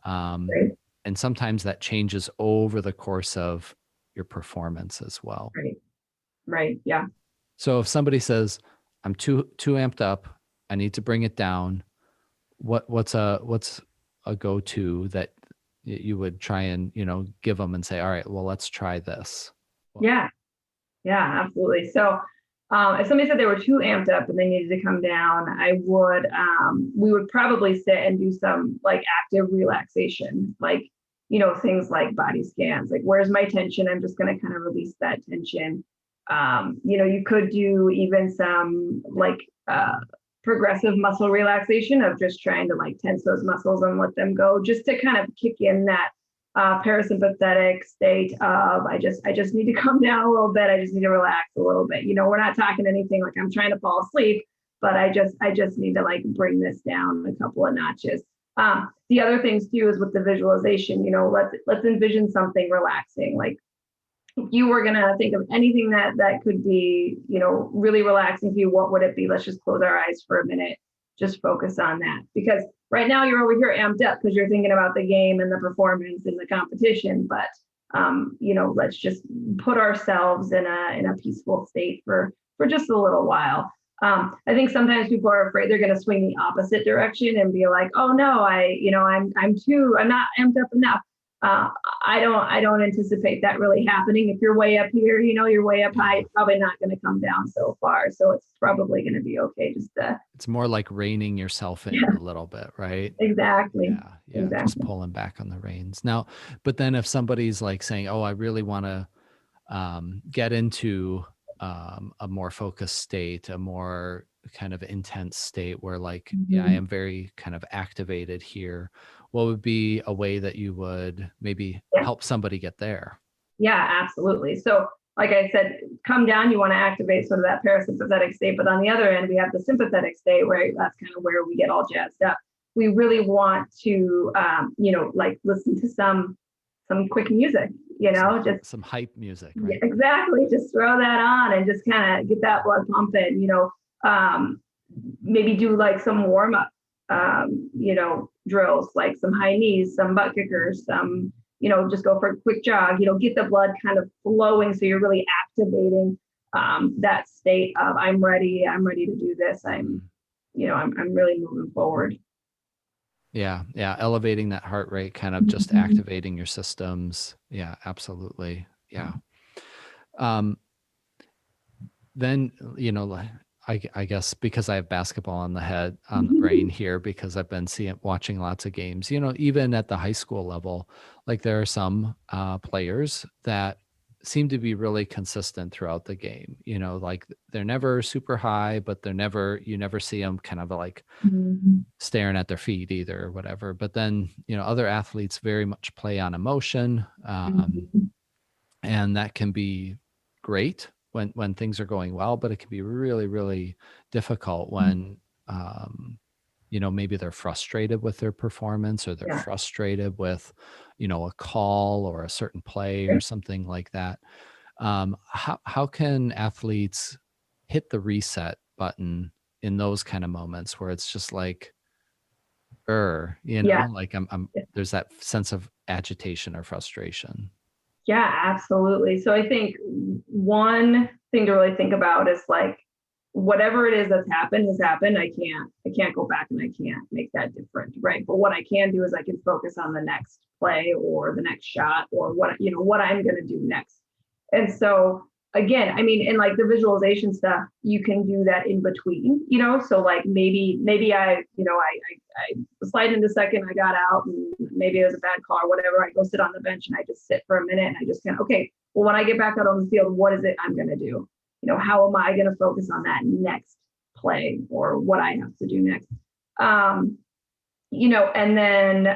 And sometimes that changes over the course of your performance as well. Right. Right. Yeah. So if somebody says, I'm too amped up, I need to bring it down, what's a go-to that you would try and, give them and say, all right, well, let's try this. Yeah. Yeah, absolutely. So if somebody said they were too amped up and they needed to come down, we would probably sit and do some like active relaxation, like, things like body scans, like where's my tension? I'm just going to kind of release that tension. You could do even some like progressive muscle relaxation of just trying to like tense those muscles and let them go, just to kind of kick in that parasympathetic state of I just need to come down a little bit. I just need to relax a little bit. We're not talking anything like I'm trying to fall asleep, but I just need to like bring this down a couple of notches. The other things too is with the visualization. Let's envision something relaxing. Like if you were gonna think of anything that could be, really relaxing for you, what would it be? Let's just close our eyes for a minute. Just focus on that, because right now you're over here amped up because you're thinking about the game and the performance and the competition. But let's just put ourselves in a peaceful state for just a little while. I think sometimes people are afraid they're going to swing the opposite direction and be like, oh no, I'm not amped up enough. I don't anticipate that really happening. If you're way up here, you're way up high, it's probably not going to come down so far. So it's probably going to be okay. It's more like reining yourself in a little bit, right? Exactly. Yeah. Exactly. Just pulling back on the reins. Now, but then if somebody's like saying, oh, I really want to get into a more focused state, a more kind of intense state where like, I am very kind of activated here, what would be a way that you would maybe help somebody get there? Yeah, absolutely. So like I said, come down, you want to activate sort of that parasympathetic state, but on the other end, we have the sympathetic state where that's kind of where we get all jazzed up. We really want to, like listen to some quick music, just some hype music, right? Yeah, exactly. Just throw that on and just kind of get that blood pumping, maybe do like some warm up, drills, like some high knees, some butt kickers, some, just go for a quick jog, get the blood kind of flowing. So you're really activating that state of I'm ready to do this. I'm really moving forward. Yeah. Elevating that heart rate, kind of just activating your systems. Yeah, absolutely. Yeah. Then, I guess because I have basketball on the brain here, because I've been watching lots of games, even at the high school level, like there are some players that seem to be really consistent throughout the game, like they're never super high, but you never see them kind of like staring at their feet either or whatever. But then, other athletes very much play on emotion. And that can be great when things are going well, but it can be really, really difficult when, maybe they're frustrated with their performance, or they're frustrated with, a call or a certain play or something like that. How can athletes hit the reset button in those kind of moments where it's just like, like there's that sense of agitation or frustration? Yeah, absolutely. So I think one thing to really think about is like, whatever it is that's happened has happened. I can't go back and I can't make that different, right? But what I can do is I can focus on the next play or the next shot or what I'm going to do next. And so again, I mean, in like the visualization stuff, you can do that in between, so like maybe I was sliding into second, I got out, and maybe it was a bad call or whatever. I go sit on the bench and I just sit for a minute and I just kind of, okay, well, when I get back out on the field, what is it I'm going to do? How am I going to focus on that next play or what I have to do next? And then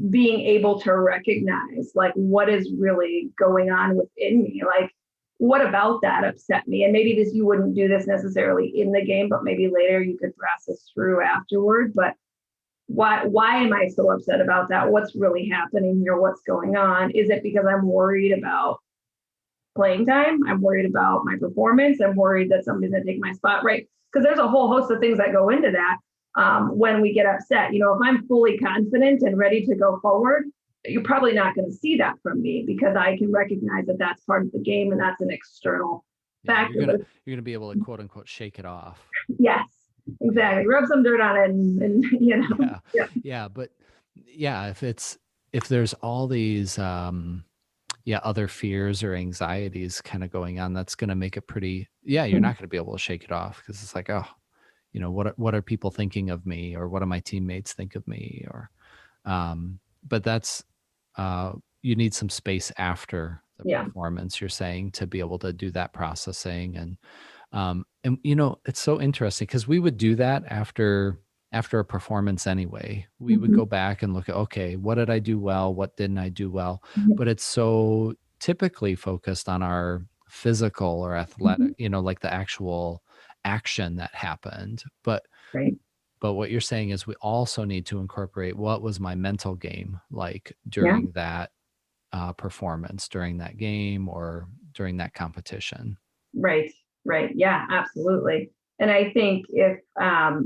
being able to recognize like what is really going on within me, like what about that upset me? And maybe you wouldn't do this necessarily in the game, but maybe later you could process through afterward. But why am I so upset about that? What's really happening here? What's going on? Is it because I'm worried about playing time? I'm worried about my performance. I'm worried that somebody's going to take my spot, right? Because there's a whole host of things that go into that when we get upset. If I'm fully confident and ready to go forward, you're probably not going to see that from me, because I can recognize that that's part of the game and that's an external Yeah, Back to the, you're gonna be able to quote unquote shake it off. yes, exactly. Rub some dirt on it and Yeah. yeah. Yeah. But yeah, if there's all these other fears or anxieties kind of going on, that's gonna make it pretty, you're not gonna be able to shake it off because it's like, oh, what are people thinking of me, or what do my teammates think of me? Or but that's you need some space after the Yeah. performance, you're saying, to be able to do that processing. And it's so interesting because we would do that after a performance anyway. We would go back and look at, okay, what did I do well, what didn't I do well? But it's so typically focused on our physical or athletic, like the actual action that happened. But Right. what you're saying is we also need to incorporate what was my mental game like Yeah. during that performance, during that game, or during that competition. Right. Right. Yeah, absolutely. And I think if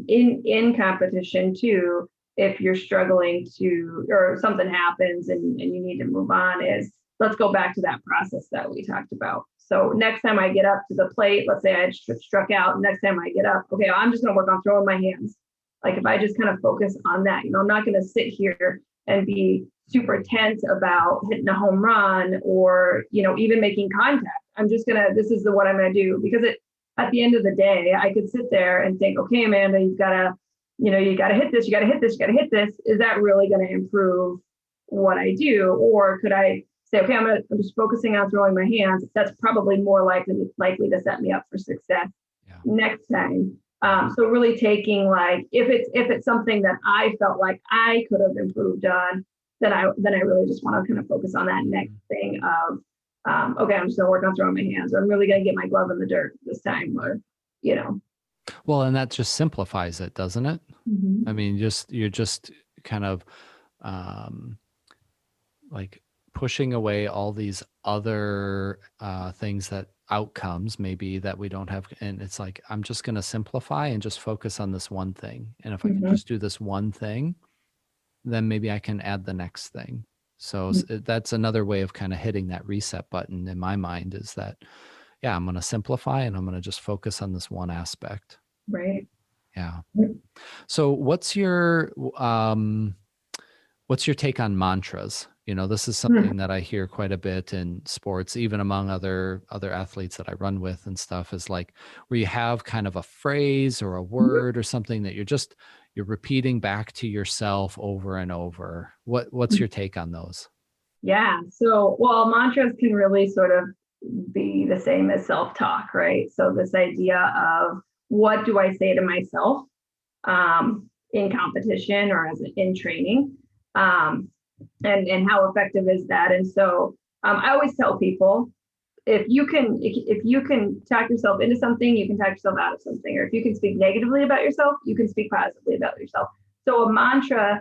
in competition too, if you're struggling to, or something happens and you need to move on, is let's go back to that process that we talked about. So next time I get up to the plate, let's say I struck out, next time I get up, okay, I'm just going to work on throwing my hands. Like if I just kind of focus on that, I'm not going to sit here and be super tense about hitting a home run or, even making contact. I'm just going to, this is what I'm going to do, because at the end of the day, I could sit there and think, okay, Amanda, you got to hit this, you got to hit this, you got to hit this. Is that really going to improve what I do? Or could I say, okay, I'm just focusing on throwing my hands. That's probably more likely to set me up for success next time. So really taking, like, if it's something that I felt like I could have improved on, then I really just want to kind of focus on that next thing of, okay, I'm just going to work on throwing my hands, or I'm really going to get my glove in the dirt this time, or, Well, and that just simplifies it, doesn't it? I mean, you're just kind of like pushing away all these other things, that outcomes maybe that we don't have. And it's like, I'm just going to simplify and just focus on this one thing. And if I can just do this one thing, then maybe I can add the next thing. So that's another way of kind of hitting that reset button in my mind, is that, I'm going to simplify and I'm going to just focus on this one aspect. Right. Yeah. So what's your take on mantras? This is something that I hear quite a bit in sports, even among other athletes that I run with and stuff, is like where you have kind of a phrase or a word or something that you're repeating back to yourself over and over. What's your take on those? Yeah. So, well, mantras can really sort of be the same as self-talk, right? So this idea of, what do I say to myself in competition or in training? And how effective is that? And so I always tell people, if you can talk yourself into something, you can talk yourself out of something. Or if you can speak negatively about yourself, you can speak positively about yourself. So a mantra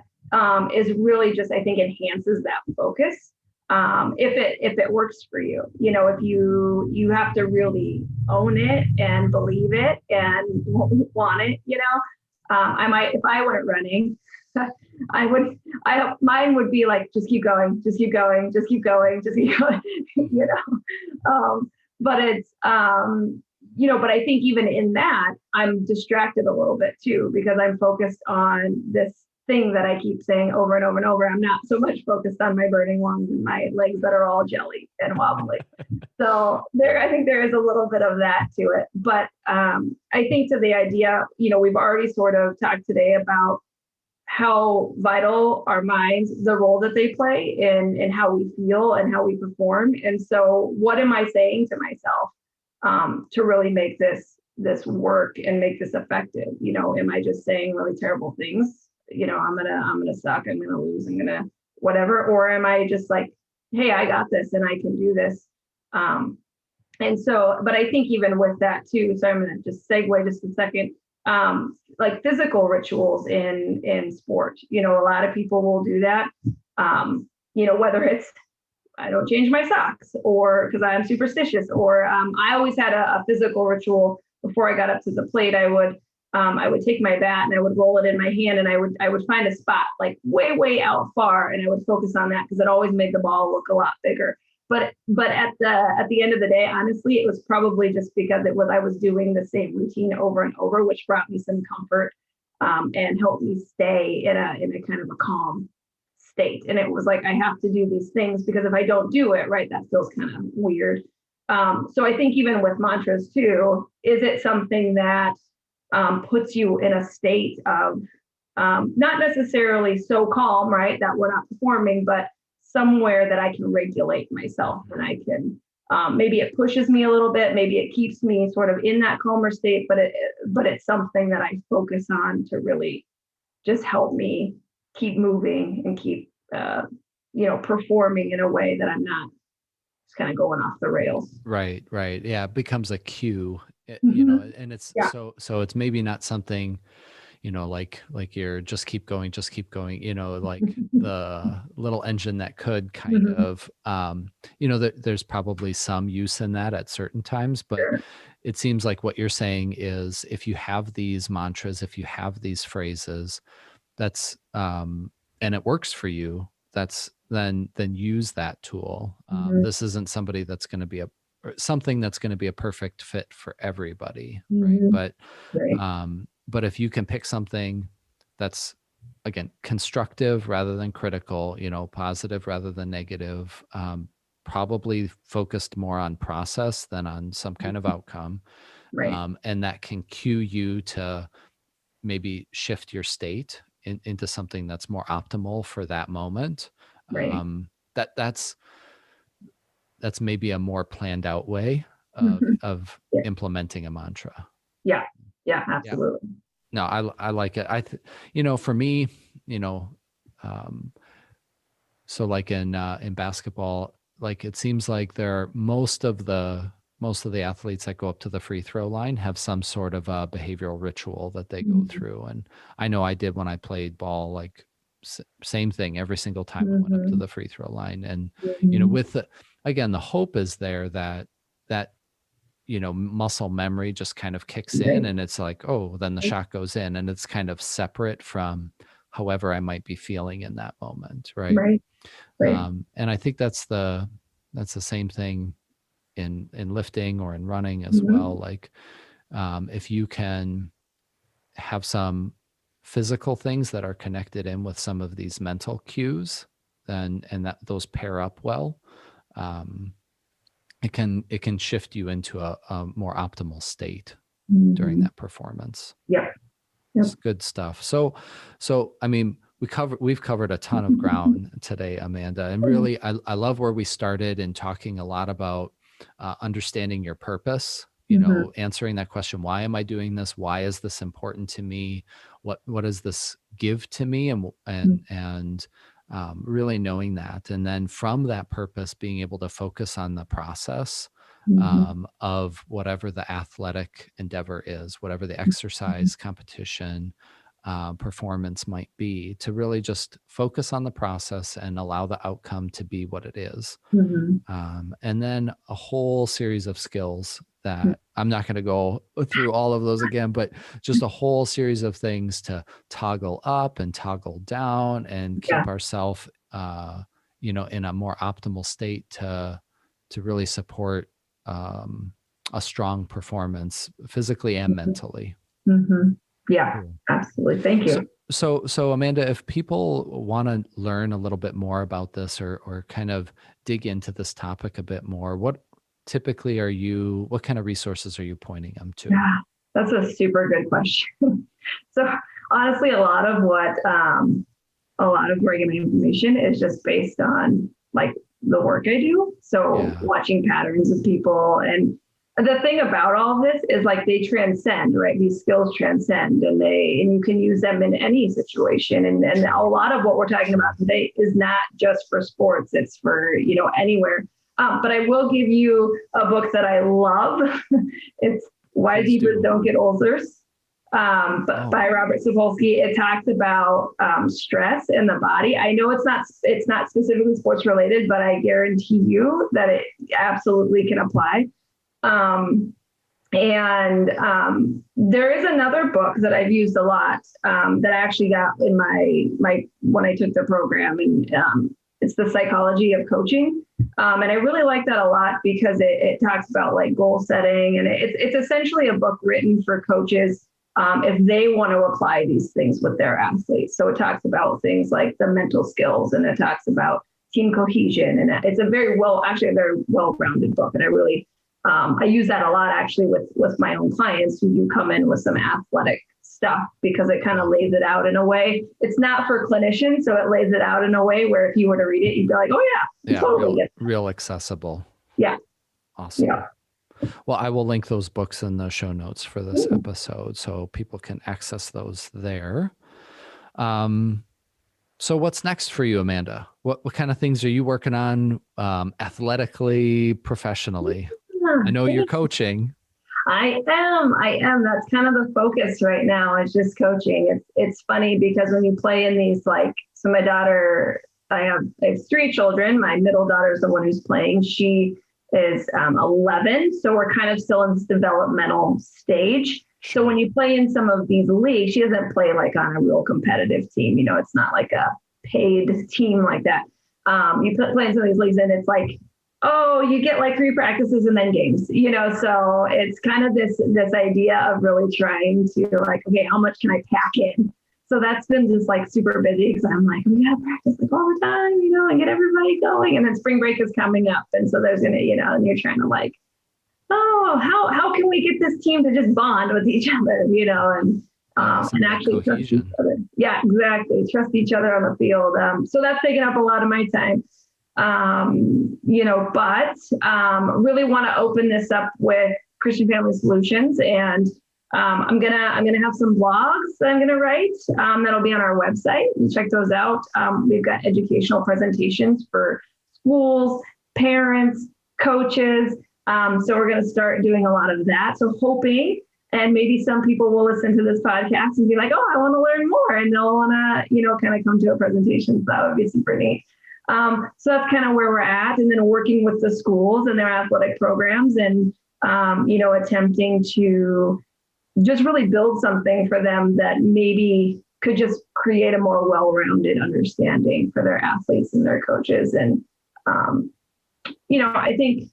is really just, I think, enhances that focus. If it works for you, if you have to really own it and believe it and want it, I might, if I went running, mine would be like, just keep going, just keep going, just keep going, just keep going, but it's, but I think even in that, I'm distracted a little bit too, because I'm focused on this thing that I keep saying over and over and over. I'm not so much focused on my burning lungs and my legs that are all jelly and wobbly. So I think there is a little bit of that to it. But I think to the idea, we've already sort of talked today about how vital our minds, the role that they play in how we feel and how we perform. And so what am I saying to myself to really make this work and make this effective? Am I just saying really terrible things? I'm gonna suck, I'm gonna lose, I'm gonna whatever, or am I just like, hey, I got this and I can do this? And so, but I think even with that too, so I'm gonna just segue just a second, like physical rituals in sport. A lot of people will do that. Whether it's, I don't change my socks, or because I'm superstitious, or I always had a physical ritual before I got up to the plate. I would take my bat and I would roll it in my hand, and I would find a spot like way out far, and I would focus on that because it always made the ball look a lot bigger. But at the end of the day, honestly, it was probably just because I was doing the same routine over and over, which brought me some comfort and helped me stay in a kind of a calm state. And it was like, I have to do these things because if I don't do it, right, that feels kind of weird. So I think even with mantras too, is it something that puts you in a state of not necessarily so calm, right, that we're not performing, but somewhere that I can regulate myself and I can, maybe it pushes me a little bit, maybe it keeps me sort of in that calmer state, but it's something that I focus on to really just help me keep moving and keep, performing in a way that I'm not just kind of going off the rails. Right. Yeah. It becomes a cue, Mm-hmm. and it's Yeah. so it's maybe not something, like you're just keep going, like the little engine that could kind Mm-hmm. of, there's probably some use in that at certain times, but Sure. it seems like what you're saying is if you have these mantras, if you have these phrases, that's, and it works for you, that's then use that tool. Mm-hmm. This isn't somebody that's going to be something that's going to be a perfect fit for everybody. Right. Mm-hmm. Right. But if you can pick something that's, again, constructive rather than critical, positive rather than negative, probably focused more on process than on some kind of outcome. Right. And that can cue you to maybe shift your state into something that's more optimal for that moment. Right. That's maybe a more planned out way Mm-hmm. of Yeah. implementing a mantra. Yeah, absolutely. Yeah. No, I like it. For me, so like in basketball, like it seems like most of the athletes that go up to the free throw line have some sort of a behavioral ritual that they go through. And I know I did when I played ball, like same thing every single time I went up to the free throw line. And, with again, the hope is there that muscle memory just kind of kicks in and it's like, oh, then the shot goes in and it's kind of separate from however I might be feeling in that moment. Right. And I think that's the same thing in lifting or in running as well. Like, if you can have some physical things that are connected in with some of these mental cues, and that those pair up well, it can shift you into a more optimal state during that performance. Yeah. It's good stuff. So I mean, we've covered a ton of ground today, Amanda, and really I love where we started in talking a lot about understanding your purpose, answering that question, why am I doing this? Why is this important to me? What does this give to me? And really knowing that. And then from that purpose, being able to focus on the process of whatever the athletic endeavor is, whatever the exercise, competition, performance might be, to really just focus on the process and allow the outcome to be what it is. And then a whole series of skills that I'm not going to go through all of those again, but just a whole series of things to toggle up and toggle down and keep ourselves, in a more optimal state to really support a strong performance physically and mentally. Yeah, cool. Absolutely. Thank you. So Amanda, if people want to learn a little bit more about this or kind of dig into this topic a bit more, what kind of resources are you pointing them to? Yeah, that's a super good question. So honestly, a lot of where I get my information is just based on like the work I do. So watching patterns of people, and the thing about all of this is like they transcend, right? These skills transcend, and you can use them in any situation. And a lot of what we're talking about today is not just for sports; it's for anywhere. But I will give you a book that I love. It's Why Zebras Don't Get Ulcers, by Robert Sapolsky. It talks about stress in the body. I know it's not specifically sports related, but I guarantee you that it absolutely can apply. There is another book that I've used a lot that I actually got in my when I took the program, and it's The Psychology of Coaching And I really like that a lot because it talks about like goal setting, and it's essentially a book written for coaches if they want to apply these things with their athletes. So it talks about things like the mental skills, and it talks about team cohesion, and it's a very well-rounded book. And I really I use that a lot actually with my own clients who do come in with some athletic stuff, because it kind of lays it out in a way. It's not for clinicians, so it lays it out in a way where if you were to read it, you'd be like, oh yeah, totally real accessible. Yeah. Awesome. Yeah. Well, I will link those books in the show notes for this episode so people can access those there. So what's next for you, Amanda? What kind of things are you working on athletically, professionally? I know you're coaching. I am. That's kind of the focus right now, is just coaching. It's funny because when you play in these, like, so my daughter, I have 3 children. My middle daughter is the one who's playing. She is 11. So we're kind of still in this developmental stage. So when you play in some of these leagues, she doesn't play like on a real competitive team. You know, it's not like a paid team like that. You play in some of these leagues and it's like, oh, you get like 3 practices and then games, you know? So it's kind of this idea of really trying to like, okay, how much can I pack in? So that's been just like super busy because I'm like, we gotta practice like all the time, you know, and get everybody going. And then spring break is coming up. And so there's gonna, you know, and you're trying to like, oh, how can we get this team to just bond with each other, you know, and actually trust each other. Yeah, exactly. Trust each other on the field. So that's taking up a lot of my time. You know, but really want to open this up with Christian Family Solutions, and I'm gonna have some blogs that I'm gonna write that'll be on our website. You check those out. We've got educational presentations for schools, parents, coaches. So we're gonna start doing a lot of that. So hoping, and maybe some people will listen to this podcast and be like, oh, I want to learn more, and they'll want to, you know, kind of come to a presentation. So that would be super neat. So that's kind of where we're at. And then working with the schools and their athletic programs and, you know, attempting to just really build something for them that maybe could just create a more well-rounded understanding for their athletes and their coaches. And, you know, I think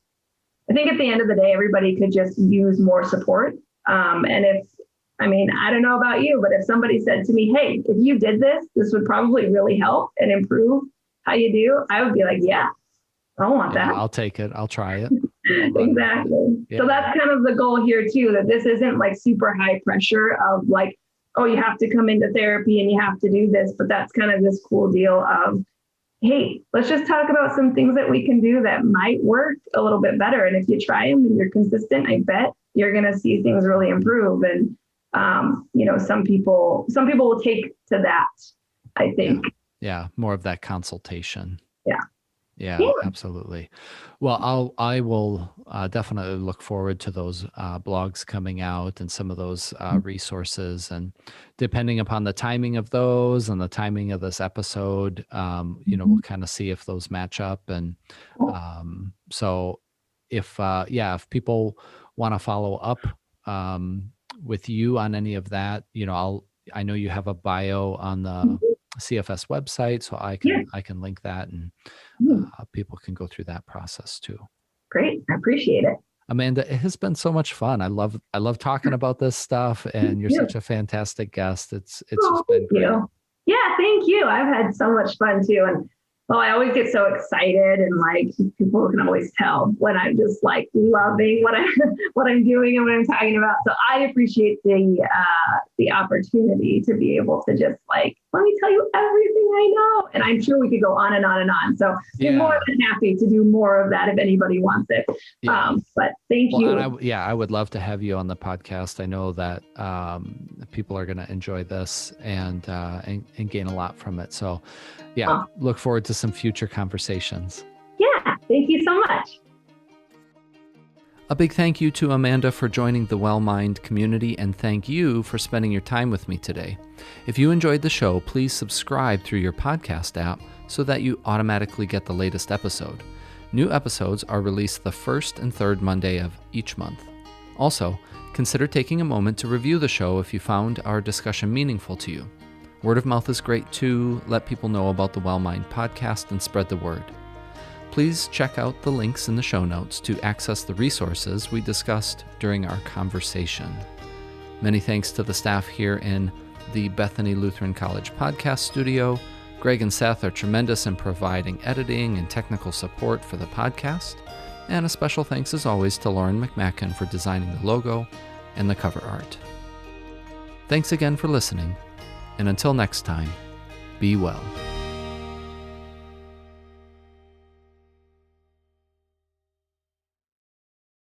at the end of the day, everybody could just use more support. And I don't know about you, but if somebody said to me, hey, if you did this, this would probably really help and improve how you do, I would be like, yeah, I want that. I'll take it. I'll try it. Exactly. Yeah. So that's kind of the goal here too, that this isn't like super high pressure of like, oh, you have to come into therapy and you have to do this, but that's kind of this cool deal of, hey, let's just talk about some things that we can do that might work a little bit better. And if you try them and you're consistent, I bet you're going to see things really improve. And, you know, some people will take to that, I think. Yeah. More of that consultation. Yeah, absolutely. Well, I will definitely look forward to those blogs coming out and some of those resources. And depending upon the timing of those and the timing of this episode, you know, we'll kind of see if those match up. And so if people want to follow up with you on any of that, you know, I know you have a bio on the CFS website, so I can link that, and people can go through that process too. Great. I appreciate it. Amanda, it has been so much fun. I love talking about this stuff, and you're such a fantastic guest. It's just been great. Yeah, thank you. I've had so much fun too. And I always get so excited, and like people can always tell when I'm just like loving what I'm doing and what I'm talking about. So I appreciate the opportunity to be able to just like, let me tell you everything I know. And I'm sure we could go on and on and on. So I'm more than happy to do more of that if anybody wants it. Yeah. But thank you. And I would love to have you on the podcast. I know that people are going to enjoy this and gain a lot from it. So look forward to some future conversations. Yeah, thank you so much. A big thank you to Amanda for joining the Well Mind community, and thank you for spending your time with me today. If you enjoyed the show, please subscribe through your podcast app so that you automatically get the latest episode. New episodes are released the first and third Monday of each month. Also, consider taking a moment to review the show if you found our discussion meaningful to you. Word of mouth is great too. Let people know about the Well Mind podcast and spread the word. Please check out the links in the show notes to access the resources we discussed during our conversation. Many thanks to the staff here in the Bethany Lutheran College podcast studio. Greg and Seth are tremendous in providing editing and technical support for the podcast. And a special thanks as always to Lauren McMacken for designing the logo and the cover art. Thanks again for listening, and until next time, be well.